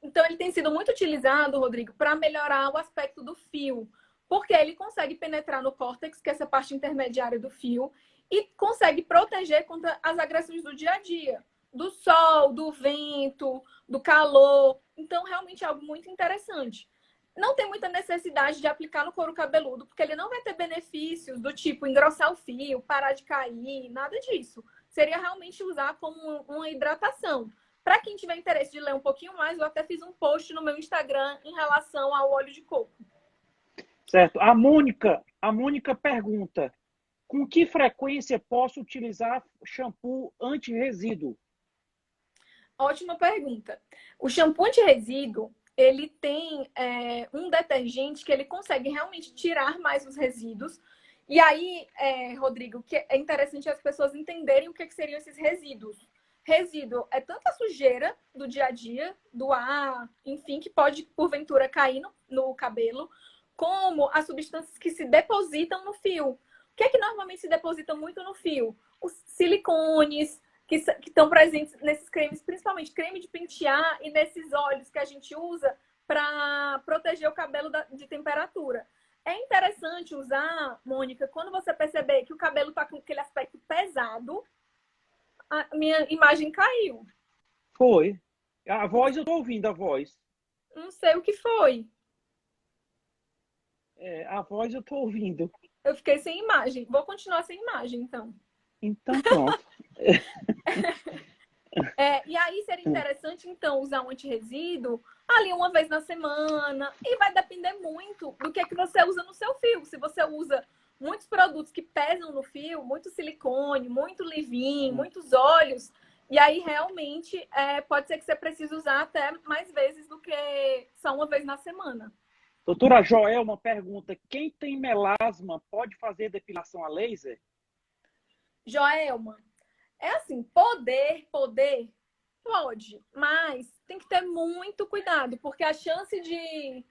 Então, ele tem sido muito utilizado, Rodrigo, para melhorar o aspecto do fio. Porque ele consegue penetrar no córtex, que é essa parte intermediária do fio, e consegue proteger contra as agressões do dia a dia. Do sol, do vento, do calor. Então, realmente é algo muito interessante. Não tem muita necessidade de aplicar no couro cabeludo, porque ele não vai ter benefícios do tipo engrossar o fio, parar de cair, nada disso. Seria realmente usar como uma hidratação. Para quem tiver interesse de ler um pouquinho mais, eu até fiz um post no meu Instagram em relação ao óleo de coco. Certo. A Mônica pergunta: com que frequência posso utilizar shampoo anti-resíduo? Ótima pergunta. O shampoo anti-resíduo, ele tem um detergente que ele consegue realmente tirar mais os resíduos. E aí, Rodrigo, que é interessante as pessoas entenderem o que seriam esses resíduos. Resíduo é tanta sujeira do dia a dia, do ar, enfim, que pode, porventura, cair no cabelo, como as substâncias que se depositam no fio. O que é que normalmente se deposita muito no fio? Os silicones, que estão presentes nesses cremes, principalmente creme de pentear e nesses óleos que a gente usa para proteger o cabelo de temperatura. É interessante usar, Mônica, quando você perceber que o cabelo está com aquele aspecto pesado. A minha imagem caiu. Foi. A voz, eu estou ouvindo a voz. Não sei o que foi. A voz eu estou ouvindo. Eu fiquei sem imagem. Vou continuar sem imagem, então. Então, pronto. E aí seria interessante, então, usar um antirresíduo ali uma vez na semana. E vai depender muito do que você usa no seu fio. Se você usa muitos produtos que pesam no fio, muito silicone, muito leave-in, muitos óleos, e aí realmente pode ser que você precise usar até mais vezes do que só uma vez na semana. Doutora Joelma pergunta, quem tem melasma pode fazer depilação a laser? Joelma, é assim, poder, pode, mas tem que ter muito cuidado, porque a chance de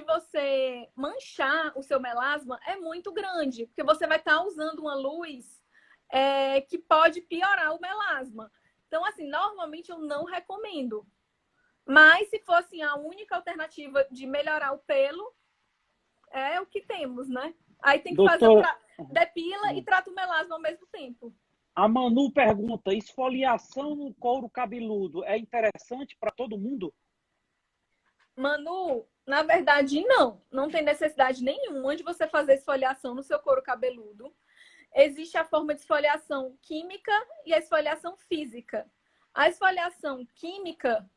você manchar o seu melasma é muito grande, porque você vai estar usando uma luz que pode piorar o melasma. Então, assim, normalmente eu não recomendo. Mas se fosse a única alternativa de melhorar o pelo, é o que temos, né? Aí tem que fazer Doutora, depila e trata o melasma ao mesmo tempo. a Manu pergunta, esfoliação no couro cabeludo é interessante para todo mundo? Manu, na verdade, não. Não tem necessidade nenhuma de você fazer esfoliação no seu couro cabeludo. Existe a forma de esfoliação química e a esfoliação física. A esfoliação química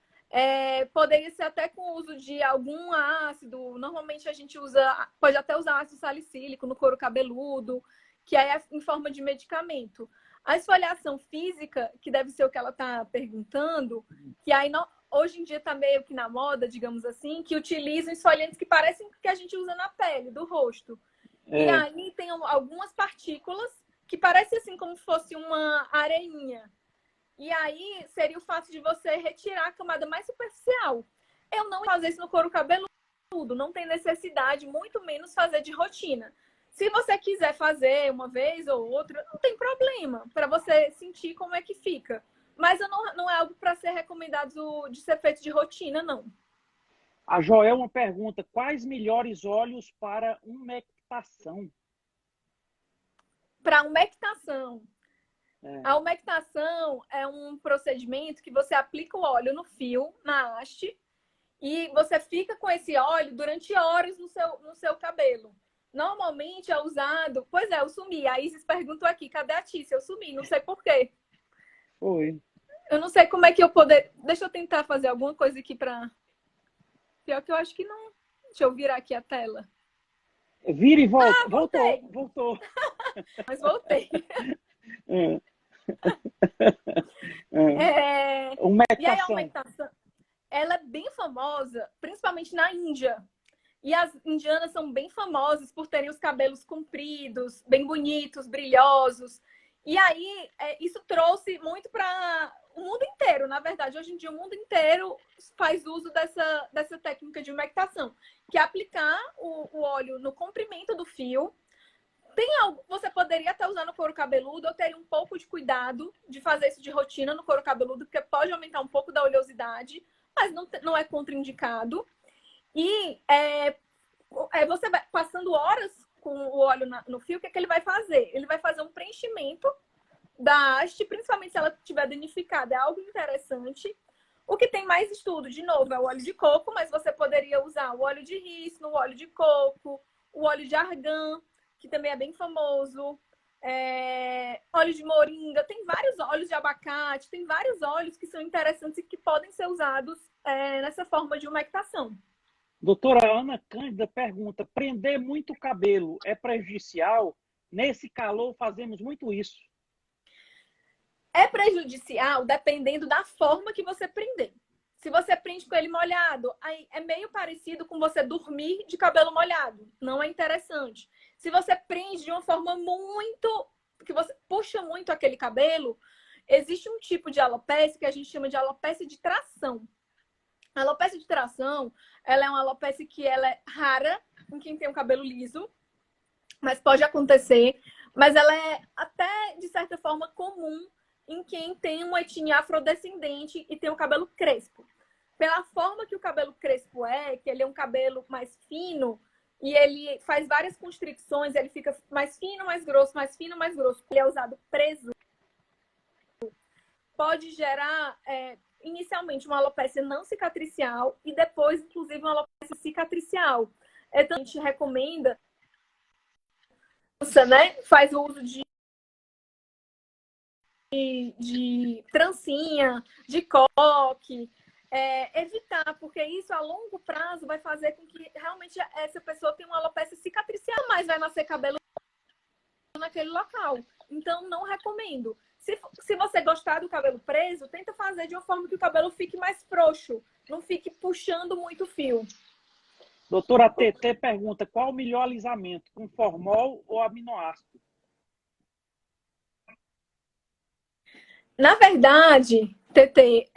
poderia ser até com o uso de algum ácido. Normalmente a gente pode até usar ácido salicílico no couro cabeludo, que é em forma de medicamento. A esfoliação física, que deve ser o que ela está perguntando, que aí hoje em dia está meio que na moda, digamos assim, que utilizam esfoliantes que parecem que a gente usa na pele, do rosto. E aí tem algumas partículas que parecem assim como se fosse uma areinha. E aí seria o fato de você retirar a camada mais superficial. Eu não vou fazer isso no couro cabeludo, não tem necessidade, muito menos fazer de rotina. Se você quiser fazer uma vez ou outra, não tem problema, para você sentir como é que fica. Mas não é algo para ser recomendado de ser feito de rotina, não. A Joelma pergunta, quais melhores óleos para umectação? Para umectação. A umectação é um procedimento que você aplica o óleo no fio, na haste, e você fica com esse óleo durante horas no seu cabelo. Normalmente é usado... Pois é, eu sumi. A Isis perguntou aqui, cadê a Tícia? Eu sumi, não sei por quê. Oi. Eu não sei como é que eu poder... Deixa eu tentar fazer alguma coisa aqui para... Pior que eu acho que não... Deixa eu virar aqui a tela. Vira e volta. Voltou. Mas voltei. Umectação. E aí a umectação, ela é bem famosa, principalmente na Índia. E as indianas são bem famosas por terem os cabelos compridos, bem bonitos, brilhosos. E aí isso trouxe muito para o mundo inteiro, na verdade. Hoje em dia o mundo inteiro faz uso dessa técnica de umectação, que é aplicar o óleo no comprimento do fio. Você poderia até usar no couro cabeludo, eu teria um pouco de cuidado de fazer isso de rotina no couro cabeludo, porque pode aumentar um pouco da oleosidade, mas não é contraindicado. E você vai passando horas com o óleo no fio, o que ele vai fazer? Ele vai fazer um preenchimento da haste, principalmente se ela estiver danificada, é algo interessante. O que tem mais estudo, de novo, é o óleo de coco, mas você poderia usar o óleo de rícino, o óleo de coco, o óleo de argan, que também é bem famoso, óleo de moringa, tem vários óleos de abacate, tem vários óleos que são interessantes e que podem ser usados nessa forma de umectação. Doutora Ana Cândida pergunta, prender muito o cabelo é prejudicial? Nesse calor fazemos muito isso. É prejudicial dependendo da forma que você prender. Se você prende com ele molhado, aí é meio parecido com você dormir de cabelo molhado. Não é interessante. Se você prende de uma forma que você puxa muito aquele cabelo, existe um tipo de alopecia que a gente chama de alopecia de tração. A alopecia de tração, ela é uma alopecia que ela é rara em quem tem um cabelo liso, mas pode acontecer. Mas ela é até, de certa forma, comum em quem tem uma etnia afrodescendente e tem o cabelo crespo. Pela forma que o cabelo crespo que ele é um cabelo mais fino e ele faz várias constricções, ele fica mais fino, mais grosso, mais fino, mais grosso. Ele é usado preso. Pode gerar, inicialmente, uma alopecia não cicatricial e depois, inclusive, uma alopecia cicatricial. Então, a gente recomenda, né? Faz o uso de trancinha, de coque, evitar, porque isso a longo prazo vai fazer com que realmente essa pessoa tenha uma alopecia cicatricial, mas vai nascer cabelo naquele local. Então, não recomendo. Se você gostar do cabelo preso, tenta fazer de uma forma que o cabelo fique mais frouxo, não fique puxando muito fio. Doutora TT pergunta qual o melhor alisamento, com formol ou aminoácido? Na verdade, TT,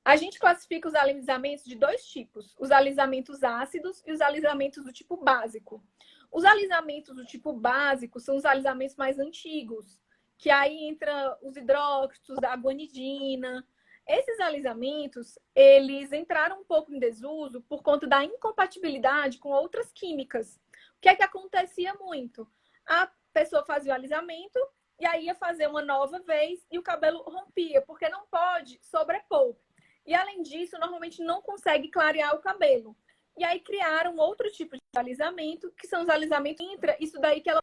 a gente classifica os alisamentos de dois tipos: os alisamentos ácidos e os alisamentos do tipo básico. Os alisamentos do tipo básico são os alisamentos mais antigos, que aí entra os hidróxidos, a guanidina. Esses alisamentos, eles entraram um pouco em desuso por conta da incompatibilidade com outras químicas. O que é que acontecia muito? A pessoa fazia o alisamento e aí ia fazer uma nova vez e o cabelo rompia, porque não pode sobrepor. E além disso, normalmente não consegue clarear o cabelo. E aí criaram outro tipo de alisamento, que são os alisamentos intra, isso daí que ela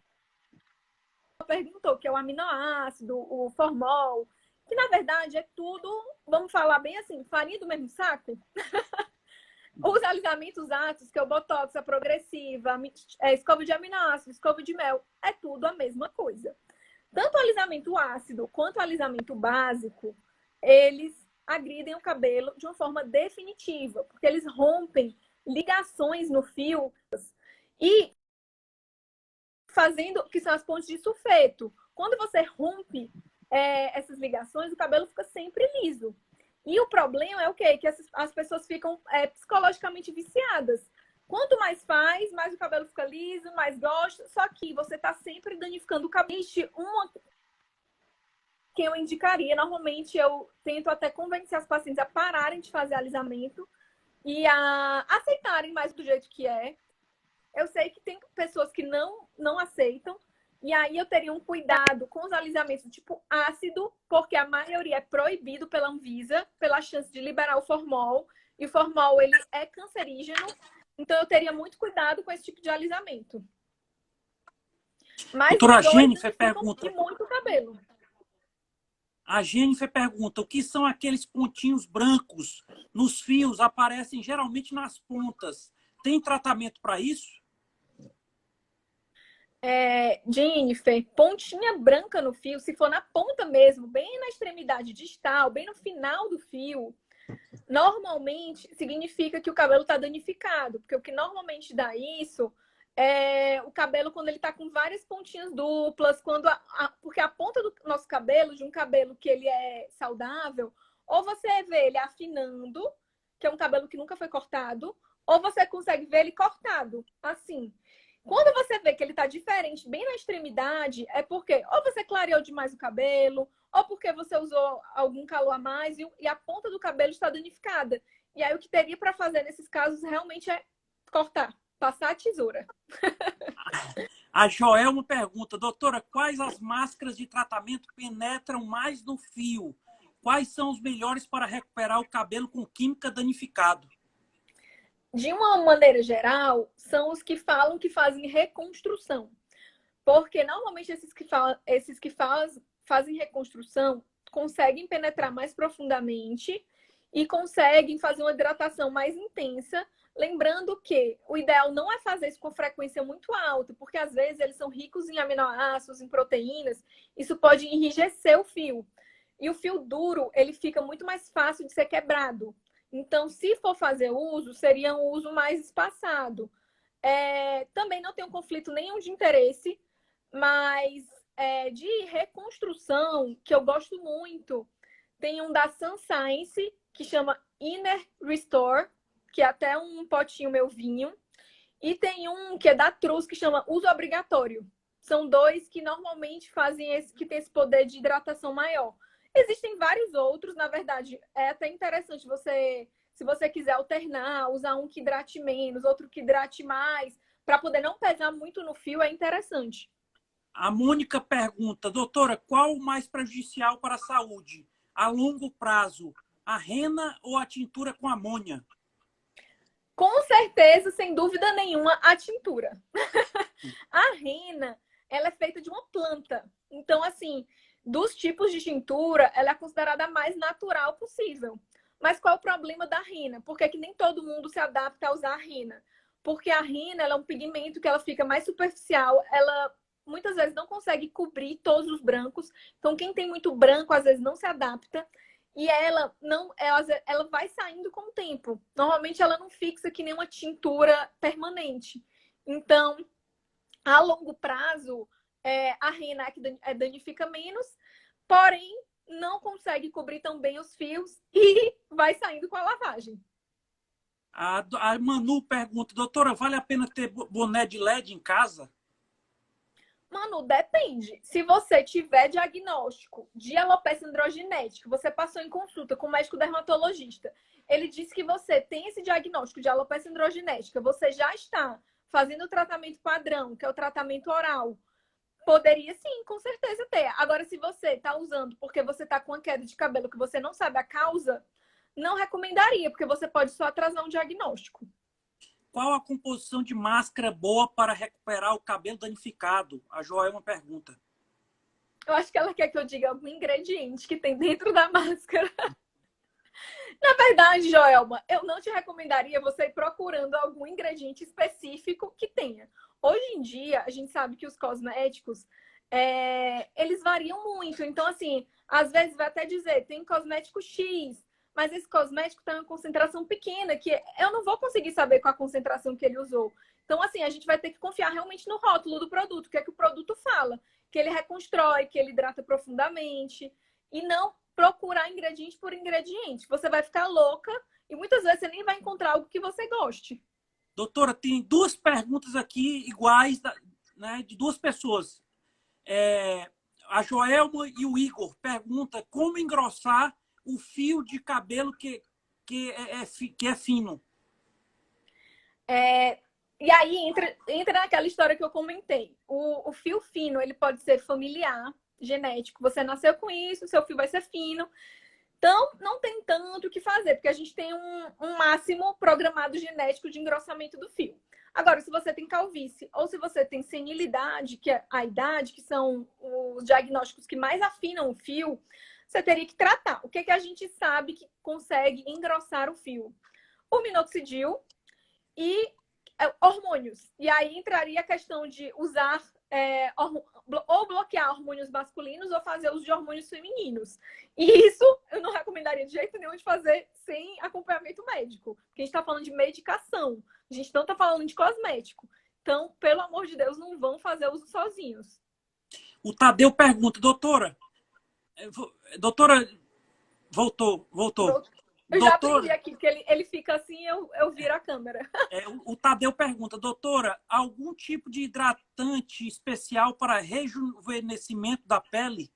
perguntou, que é o aminoácido, o formol, que na verdade é tudo, vamos falar bem assim, farinha do mesmo saco. Os alisamentos ácidos, que é o botox, a progressiva, a escova de aminoácido, escova de mel, é tudo a mesma coisa. Tanto o alisamento ácido quanto o alisamento básico, eles agridem o cabelo de uma forma definitiva, porque eles rompem ligações no fio e fazendo, que são as pontes de sulfeto. Quando você rompe essas ligações, o cabelo fica sempre liso. E o problema é o quê? Que as pessoas ficam psicologicamente viciadas. Quanto mais faz, mais o cabelo fica liso, mais gosta. Só que você está sempre danificando o cabelo. Uma que eu indicaria, normalmente eu tento até convencer as pacientes a pararem de fazer alisamento e a aceitarem mais do jeito que é. Eu sei que tem pessoas que não aceitam, e aí eu teria um cuidado com os alisamentos do tipo ácido, porque a maioria é proibido pela Anvisa, pela chance de liberar o formol, e o formol ele é cancerígeno, então eu teria muito cuidado com esse tipo de alisamento. Mas doutora Jennifer pergunta... muito cabelo. A Jennifer pergunta, o que são aqueles pontinhos brancos nos fios, aparecem geralmente nas pontas? Tem tratamento para isso? Jennifer, pontinha branca no fio, se for na ponta mesmo, bem na extremidade distal, bem no final do fio, normalmente significa que o cabelo está danificado, porque o que normalmente dá isso é o cabelo quando ele está com várias pontinhas duplas, porque a ponta do nosso cabelo, de um cabelo que ele é saudável, ou você vê ele afinando, que é um cabelo que nunca foi cortado, ou você consegue ver ele cortado, assim. Quando você vê que ele está diferente bem na extremidade, é porque ou você clareou demais o cabelo, ou porque você usou algum calor a mais e a ponta do cabelo está danificada. E aí o que teria para fazer nesses casos realmente é cortar, passar a tesoura. A Joelma pergunta, doutora, quais as máscaras de tratamento penetram mais no fio? Quais são os melhores para recuperar o cabelo com química danificado? De uma maneira geral, são os que falam que fazem reconstrução. Porque normalmente esses que fazem reconstrução conseguem penetrar mais profundamente e conseguem fazer uma hidratação mais intensa. Lembrando que o ideal não é fazer isso com frequência muito alta, porque às vezes eles são ricos em aminoácidos, em proteínas. Isso pode enrijecer o fio. E o fio duro, ele fica muito mais fácil de ser quebrado. Então, se for fazer uso, seria um uso mais espaçado. Também não tenho conflito nenhum de interesse, mas de reconstrução, que eu gosto muito, tem um da Sunscience, que chama Inner Restore, que é até um potinho meu vinho, e tem um que é da Trus, que chama Uso Obrigatório. São dois que normalmente fazem que tem esse poder de hidratação maior. Existem vários outros, na verdade, é até interessante você, se você quiser alternar, usar um que hidrate menos, outro que hidrate mais, para poder não pesar muito no fio, é interessante. A Mônica pergunta, doutora, qual o mais prejudicial para a saúde? A longo prazo, a rena ou a tintura com amônia? Com certeza, sem dúvida nenhuma, a tintura. A rena, ela é feita de uma planta. Então, assim, dos tipos de tintura, ela é considerada a mais natural possível. Mas qual é o problema da rena? Por que nem todo mundo se adapta a usar a rena? Porque a rena, ela é um pigmento que ela fica mais superficial, ela muitas vezes não consegue cobrir todos os brancos. Então, quem tem muito branco, às vezes não se adapta. e ela não, ela vai saindo com o tempo. Normalmente ela não fixa que nem uma tintura permanente. Então, a longo prazo, a rena danifica menos, porém não consegue cobrir tão bem os fios e vai saindo com a lavagem. A Manu pergunta, doutora, vale a pena ter boné de LED em casa? Manu, depende. Se você tiver diagnóstico de alopecia androgenética, você passou em consulta com o médico dermatologista, ele disse que você tem esse diagnóstico de alopecia androgenética, você já está fazendo o tratamento padrão, que é o tratamento oral, poderia sim, com certeza ter. Agora, se você está usando porque você está com uma queda de cabelo que você não sabe a causa, não recomendaria, porque você pode só atrasar um diagnóstico. Qual a composição de máscara boa para recuperar o cabelo danificado? A Joelma pergunta. Eu acho que ela quer que eu diga algum ingrediente que tem dentro da máscara. Na verdade, Joelma, eu não te recomendaria você ir procurando algum ingrediente específico que tenha. Hoje em dia, a gente sabe que os cosméticos, eles variam muito. Então, assim, às vezes vai até dizer, tem cosmético X, mas esse cosmético tem uma concentração pequena, que eu não vou conseguir saber qual a concentração que ele usou. Então, assim, a gente vai ter que confiar realmente no rótulo do produto, o que é que o produto fala. Que ele reconstrói, que ele hidrata profundamente. E não procurar ingrediente por ingrediente. Você vai ficar louca e muitas vezes você nem vai encontrar algo que você goste. Doutora, tem duas perguntas aqui iguais, né, de duas pessoas. A Joelma e o Igor perguntam como engrossar o fio de cabelo que é fino. E aí entra naquela história que eu comentei. O fio fino, ele pode ser familiar, genético. Você nasceu com isso, seu fio vai ser fino. Então, não tem tanto o que fazer, porque a gente tem um máximo programado genético de engrossamento do fio. Agora, se você tem calvície ou se você tem senilidade, que é a idade, que são os diagnósticos que mais afinam o fio, você teria que tratar. O que a gente sabe que consegue engrossar o fio? O minoxidil e hormônios. E aí entraria a questão de usar ou bloquear hormônios masculinos ou fazer uso de hormônios femininos. E isso eu não recomendaria de jeito nenhum de fazer sem acompanhamento médico. Porque a gente está falando de medicação. A gente não está falando de cosmético. Então, pelo amor de Deus, não vão fazer uso sozinhos. O Tadeu pergunta, doutora, voltou. Eu já aprendi aqui, que ele fica assim, eu viro a câmera. O Tadeu pergunta, doutora, algum tipo de hidratante especial para rejuvenescimento da pele?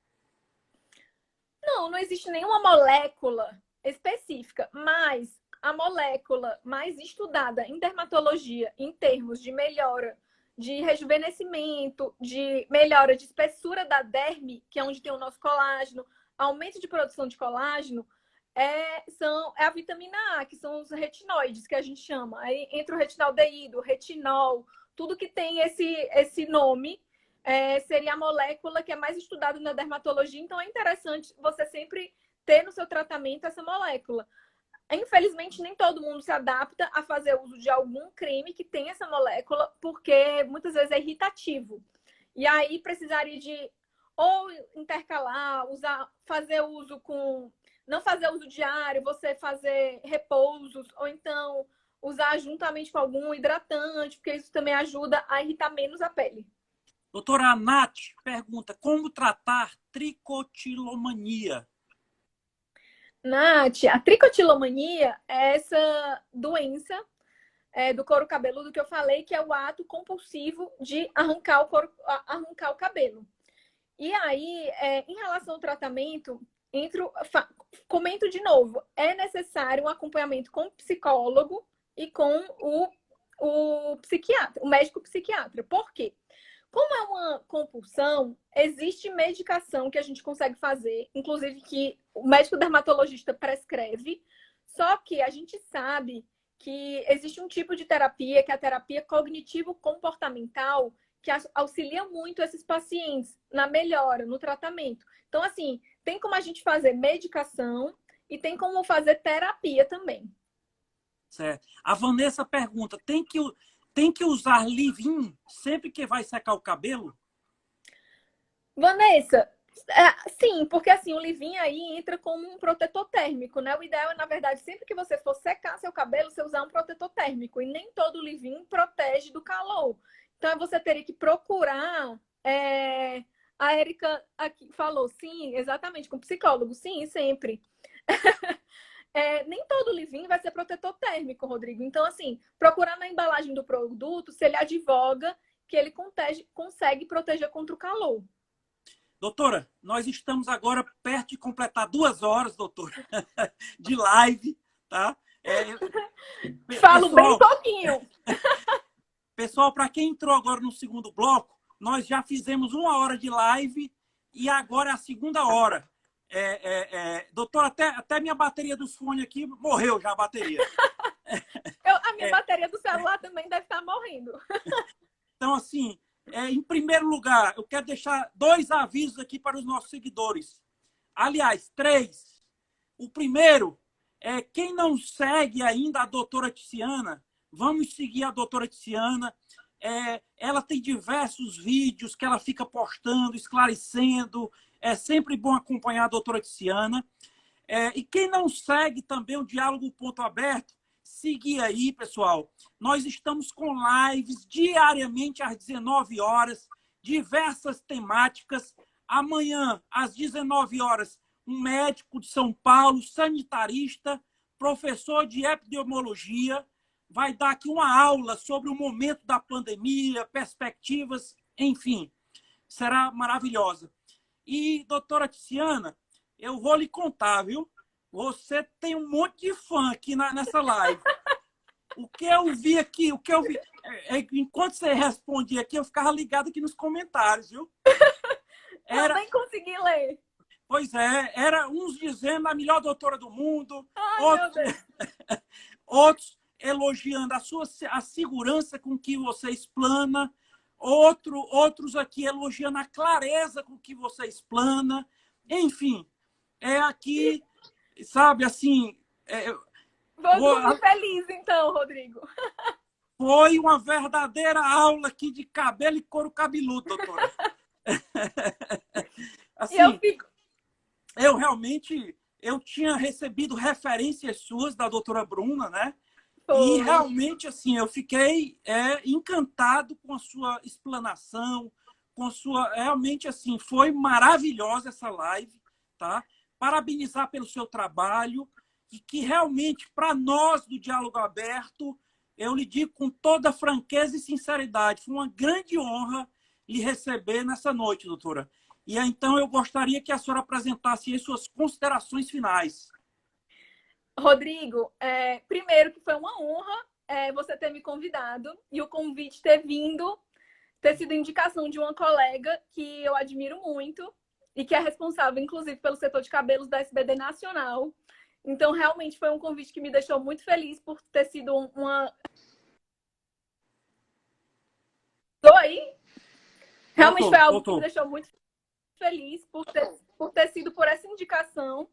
Não existe nenhuma molécula específica, mas a molécula mais estudada em dermatologia, em termos de melhora de rejuvenescimento, de melhora de espessura da derme, que é onde tem o nosso colágeno, aumento de produção de colágeno, é a vitamina A, que são os retinoides, que a gente chama. Aí entra o retinaldeído, o retinol, tudo que tem esse nome, seria a molécula que é mais estudada na dermatologia. Então, é interessante você sempre ter no seu tratamento essa molécula. Infelizmente, nem todo mundo se adapta a fazer uso de algum creme que tem essa molécula, porque muitas vezes é irritativo. E aí, precisaria de ou intercalar, fazer uso com... Não fazer uso diário, você fazer repousos, ou então usar juntamente com algum hidratante, porque isso também ajuda a irritar menos a pele. Doutora Nath pergunta, como tratar tricotilomania? Nath, a tricotilomania é essa doença do couro cabeludo que eu falei, que é o ato compulsivo de arrancar o cabelo. E aí, em relação ao tratamento, comento de novo, é necessário um acompanhamento com o psicólogo e com o psiquiatra, o médico psiquiatra. Por quê? Como é uma compulsão, existe medicação que a gente consegue fazer, inclusive que o médico dermatologista prescreve, só que a gente sabe que existe um tipo de terapia, que é a terapia cognitivo-comportamental, que auxilia muito esses pacientes na melhora, no tratamento. Então, assim, tem como a gente fazer medicação e tem como fazer terapia também. Certo. A Vanessa pergunta, tem que usar leave-in sempre que vai secar o cabelo? Vanessa, Sim, porque assim, o leave-in aí entra como um protetor térmico, né? O ideal é, na verdade, sempre que você for secar seu cabelo, você usar um protetor térmico. E nem todo leave-in protege do calor. Então, você teria que procurar... A Erika aqui falou, sim, exatamente, com psicólogo, sim, sempre. Nem todo leave-in vai ser protetor térmico, Rodrigo. Então, assim, procurar na embalagem do produto se ele advoga que ele consegue proteger contra o calor. Doutora, nós estamos agora perto de completar 2 horas, doutora, de live, tá? Falo bem Pessoal, pouquinho. pessoal, para quem entrou agora no segundo bloco, nós já fizemos 1 hora de live e agora é a segunda hora. Doutora, até minha bateria dos fones aqui morreu já a bateria. A minha bateria do celular também deve estar morrendo. Então, assim, em primeiro lugar, eu quero deixar 2 avisos aqui para os nossos seguidores. Aliás, 3. O primeiro é quem não segue ainda a doutora Tiziana, vamos seguir a doutora Tiziana. Ela tem diversos vídeos que ela fica postando, esclarecendo. É sempre bom acompanhar a doutora Tiziana. E quem não segue também o Diálogo Ponto Aberto, seguir aí, pessoal. Nós estamos com lives diariamente às 19 horas, diversas temáticas. Amanhã, às 19 horas, um médico de São Paulo, sanitarista, professor de epidemiologia, vai dar aqui uma aula sobre o momento da pandemia, perspectivas, enfim, será maravilhosa. E, doutora Tiziana, eu vou lhe contar, viu? Você tem um monte de fã aqui nessa live. O que eu vi aqui, enquanto você respondia aqui, eu ficava ligado aqui nos comentários, viu? Também consegui ler. Pois era uns dizendo a melhor doutora do mundo, Ai, meu Deus. outros elogiando a segurança com que você explana, outros aqui elogiando a clareza com que você explana. Enfim, aqui, sabe, assim... Vou dormir feliz, então, Rodrigo. Foi uma verdadeira aula aqui de cabelo e couro cabeludo, doutora. Assim, eu realmente tinha recebido referências suas da doutora Bruna, né? E realmente, assim, eu fiquei encantado com a sua explanação, realmente, assim, foi maravilhosa essa live, tá? Parabenizar pelo seu trabalho e que realmente, para nós do Diálogo Aberto, eu lhe digo com toda franqueza e sinceridade, foi uma grande honra lhe receber nessa noite, doutora. E então eu gostaria que a senhora apresentasse aí suas considerações finais. Rodrigo, primeiro que foi uma honra você ter me convidado e o convite ter sido indicação de uma colega que eu admiro muito e que é responsável, inclusive, pelo setor de cabelos da SBD Nacional. Então, realmente foi um convite que me deixou muito feliz por ter sido uma... Estou aí? Realmente foi algo que me deixou muito feliz por ter sido por essa indicação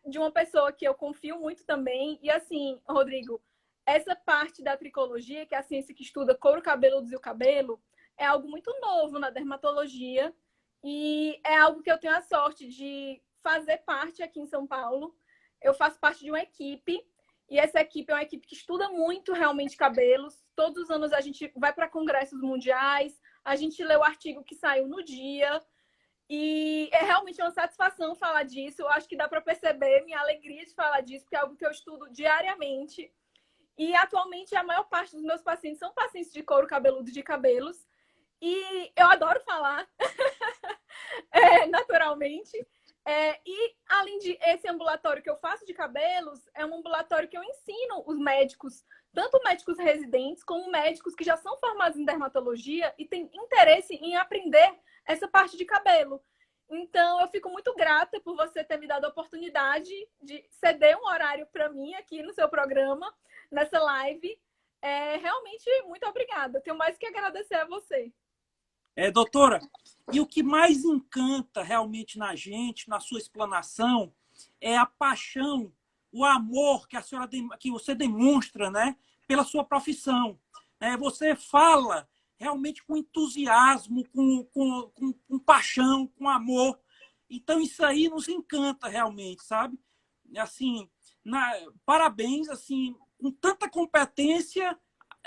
de uma pessoa que eu confio muito também. E assim, Rodrigo, essa parte da tricologia, que é a ciência que estuda couro cabeludo e o cabelo, é algo muito novo na dermatologia e é algo que eu tenho a sorte de fazer parte aqui em São Paulo. Eu faço parte de uma equipe e essa equipe é uma equipe que estuda muito realmente cabelos. Todos os anos a gente vai para congressos mundiais, a gente lê o artigo que saiu no dia. E é realmente uma satisfação falar disso. Eu acho que dá para perceber minha alegria de falar disso, porque é algo que eu estudo diariamente. E atualmente a maior parte dos meus pacientes são pacientes de couro cabeludo e de cabelos. E eu adoro falar, naturalmente. E além de esse ambulatório que eu faço de cabelos, é um ambulatório que eu ensino os médicos, tanto médicos residentes como médicos que já são formados em dermatologia e têm interesse em aprender essa parte de cabelo. Então, eu fico muito grata por você ter me dado a oportunidade de ceder um horário para mim aqui no seu programa, nessa live. Realmente, muito obrigada. Eu tenho mais que agradecer a você. Doutora, e o que mais encanta realmente na gente, na sua explanação, é a paixão, o amor que você demonstra, né, pela sua profissão. Você fala realmente com entusiasmo, com paixão, com amor. Então, isso aí nos encanta realmente, sabe? Assim, parabéns, assim, com tanta competência,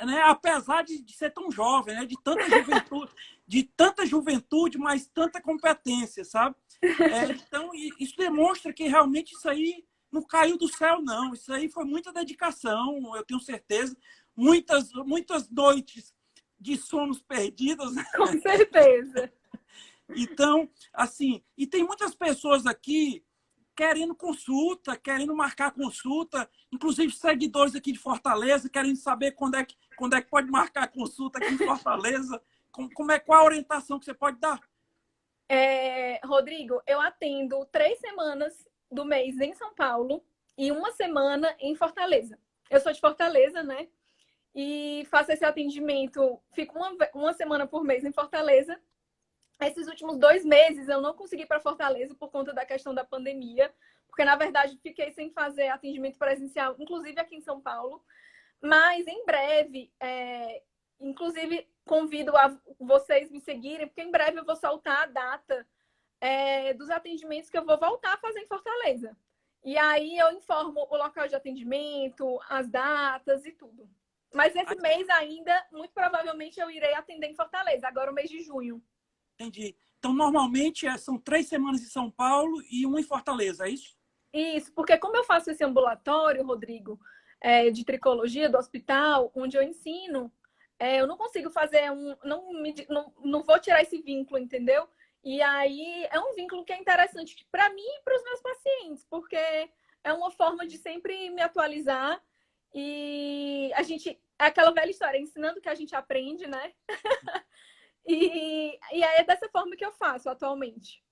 né? Apesar de ser tão jovem, né? De tanta juventude, mas tanta competência, sabe? Então, isso demonstra que realmente isso aí não caiu do céu, não. Isso aí foi muita dedicação, eu tenho certeza. Muitas noites de sonos perdidos. Com certeza. Então, assim, e tem muitas pessoas aqui querendo consulta, querendo marcar consulta, inclusive seguidores aqui de Fortaleza, querendo saber quando é que pode marcar consulta aqui em Fortaleza. Qual a orientação que você pode dar? Rodrigo, eu atendo 3 semanas do mês em São Paulo e 1 semana em Fortaleza. Eu sou de Fortaleza, né? E faço esse atendimento, fico uma semana por mês em Fortaleza. Esses últimos 2 meses eu não consegui ir para Fortaleza por conta da questão da pandemia, porque na verdade fiquei sem fazer atendimento presencial, inclusive aqui em São Paulo. Mas em breve, inclusive convido a vocês me seguirem, porque em breve eu vou soltar a data dos atendimentos que eu vou voltar a fazer em Fortaleza. E aí eu informo o local de atendimento, as datas e tudo. Mas esse mês ainda, muito provavelmente, eu irei atender em Fortaleza, agora o mês de junho. Entendi. Então, normalmente, são 3 semanas em São Paulo e 1 em Fortaleza, é isso? Isso, porque como eu faço esse ambulatório, Rodrigo, de tricologia do hospital, onde eu ensino, eu não consigo fazer não vou tirar esse vínculo, entendeu? E aí é um vínculo que é interessante para mim e para os meus pacientes, porque é uma forma de sempre me atualizar e é aquela velha história, ensinando que a gente aprende, né? E é dessa forma que eu faço atualmente.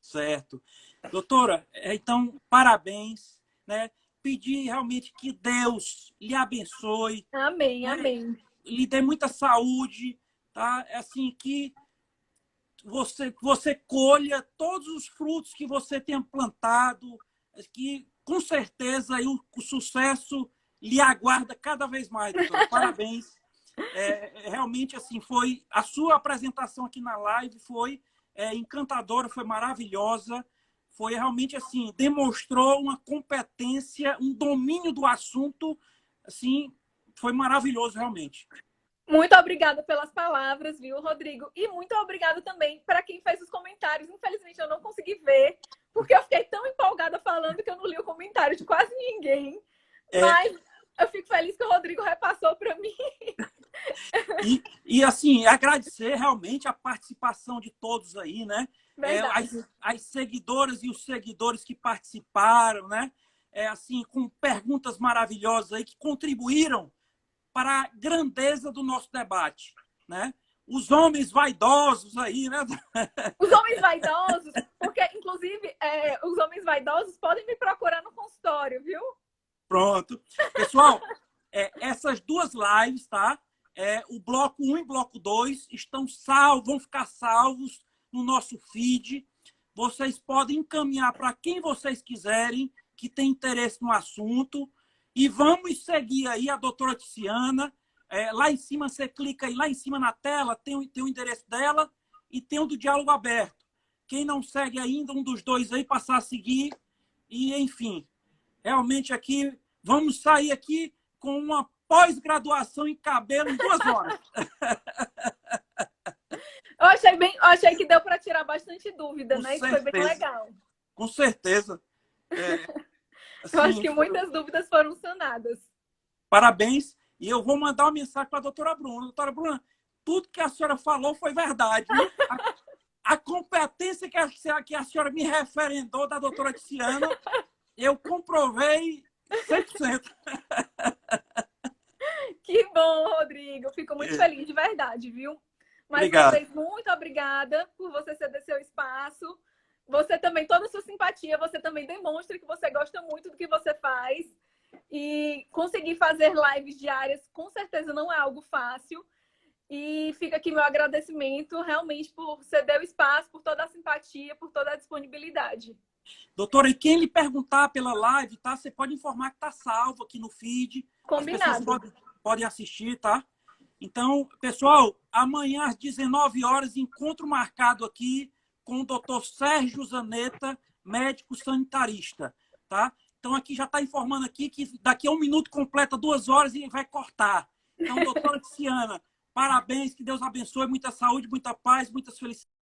Certo. Doutora, então, parabéns, né? Pedir realmente que Deus lhe abençoe. Amém, né? amém. Lhe dê muita saúde, tá? Assim, que você colha todos os frutos que você tenha plantado, que com certeza aí o sucesso lhe aguarda cada vez mais, doutora. Parabéns. Realmente, assim, a sua apresentação aqui na live foi encantadora, foi maravilhosa, foi realmente, assim, demonstrou uma competência, um domínio do assunto, assim, foi maravilhoso, realmente. Muito obrigada pelas palavras, viu, Rodrigo? E muito obrigada também para quem fez os comentários. Infelizmente, eu não consegui ver, porque eu fiquei tão empolgada falando que eu não li o comentário de quase ninguém. Mas eu fico feliz que o Rodrigo repassou para mim. E, assim, agradecer realmente a participação de todos aí, né? As seguidoras e os seguidores que participaram, né? Assim, com perguntas maravilhosas aí que contribuíram para a grandeza do nosso debate, né? Os homens vaidosos aí, né? Os homens vaidosos, porque, inclusive, os homens vaidosos podem me procurar no consultório, viu? Pronto. Pessoal, essas 2 lives, tá? O bloco 1 e bloco 2 vão ficar salvos no nosso feed. Vocês podem encaminhar para quem vocês quiserem, que tem interesse no assunto. E vamos seguir aí a doutora Ticiana. Lá em cima, você clica aí, lá em cima na tela, tem o endereço dela e tem o do Diálogo Aberto. Quem não segue ainda, um dos 2 aí, passar a seguir. E, enfim, realmente aqui, vamos sair aqui com uma pós-graduação em cabelo em 2 horas. Eu achei que deu para tirar bastante dúvida, né? Isso foi bem legal. Com certeza. Assim, eu acho que muitas dúvidas foram sanadas. Parabéns. E eu vou mandar uma mensagem para a doutora Bruna. Doutora Bruna, tudo que a senhora falou foi verdade. A competência que a senhora me referendou da doutora Ticiana, eu comprovei 100%. Que bom, Rodrigo. Fico muito feliz, de verdade, viu? Mais Obrigado. uma vez, muito obrigada por você ceder seu espaço. Você também, toda a sua simpatia, você também demonstra que você gosta muito do que você faz. E conseguir fazer lives diárias, com certeza, não é algo fácil. E fica aqui meu agradecimento, realmente, por ceder o espaço, por toda a simpatia, por toda a disponibilidade. Doutora, e quem lhe perguntar pela live, tá? Você pode informar que está salvo aqui no feed. Combinado. As pessoas podem assistir, tá? Então, pessoal, amanhã às 19 horas, encontro marcado aqui com o doutor Sérgio Zanetta, médico sanitarista, tá? Então, aqui já está informando aqui que daqui a 1 minuto completa 2 horas e vai cortar. Então, doutora Tiziana, parabéns, que Deus abençoe, muita saúde, muita paz, muitas felicidades.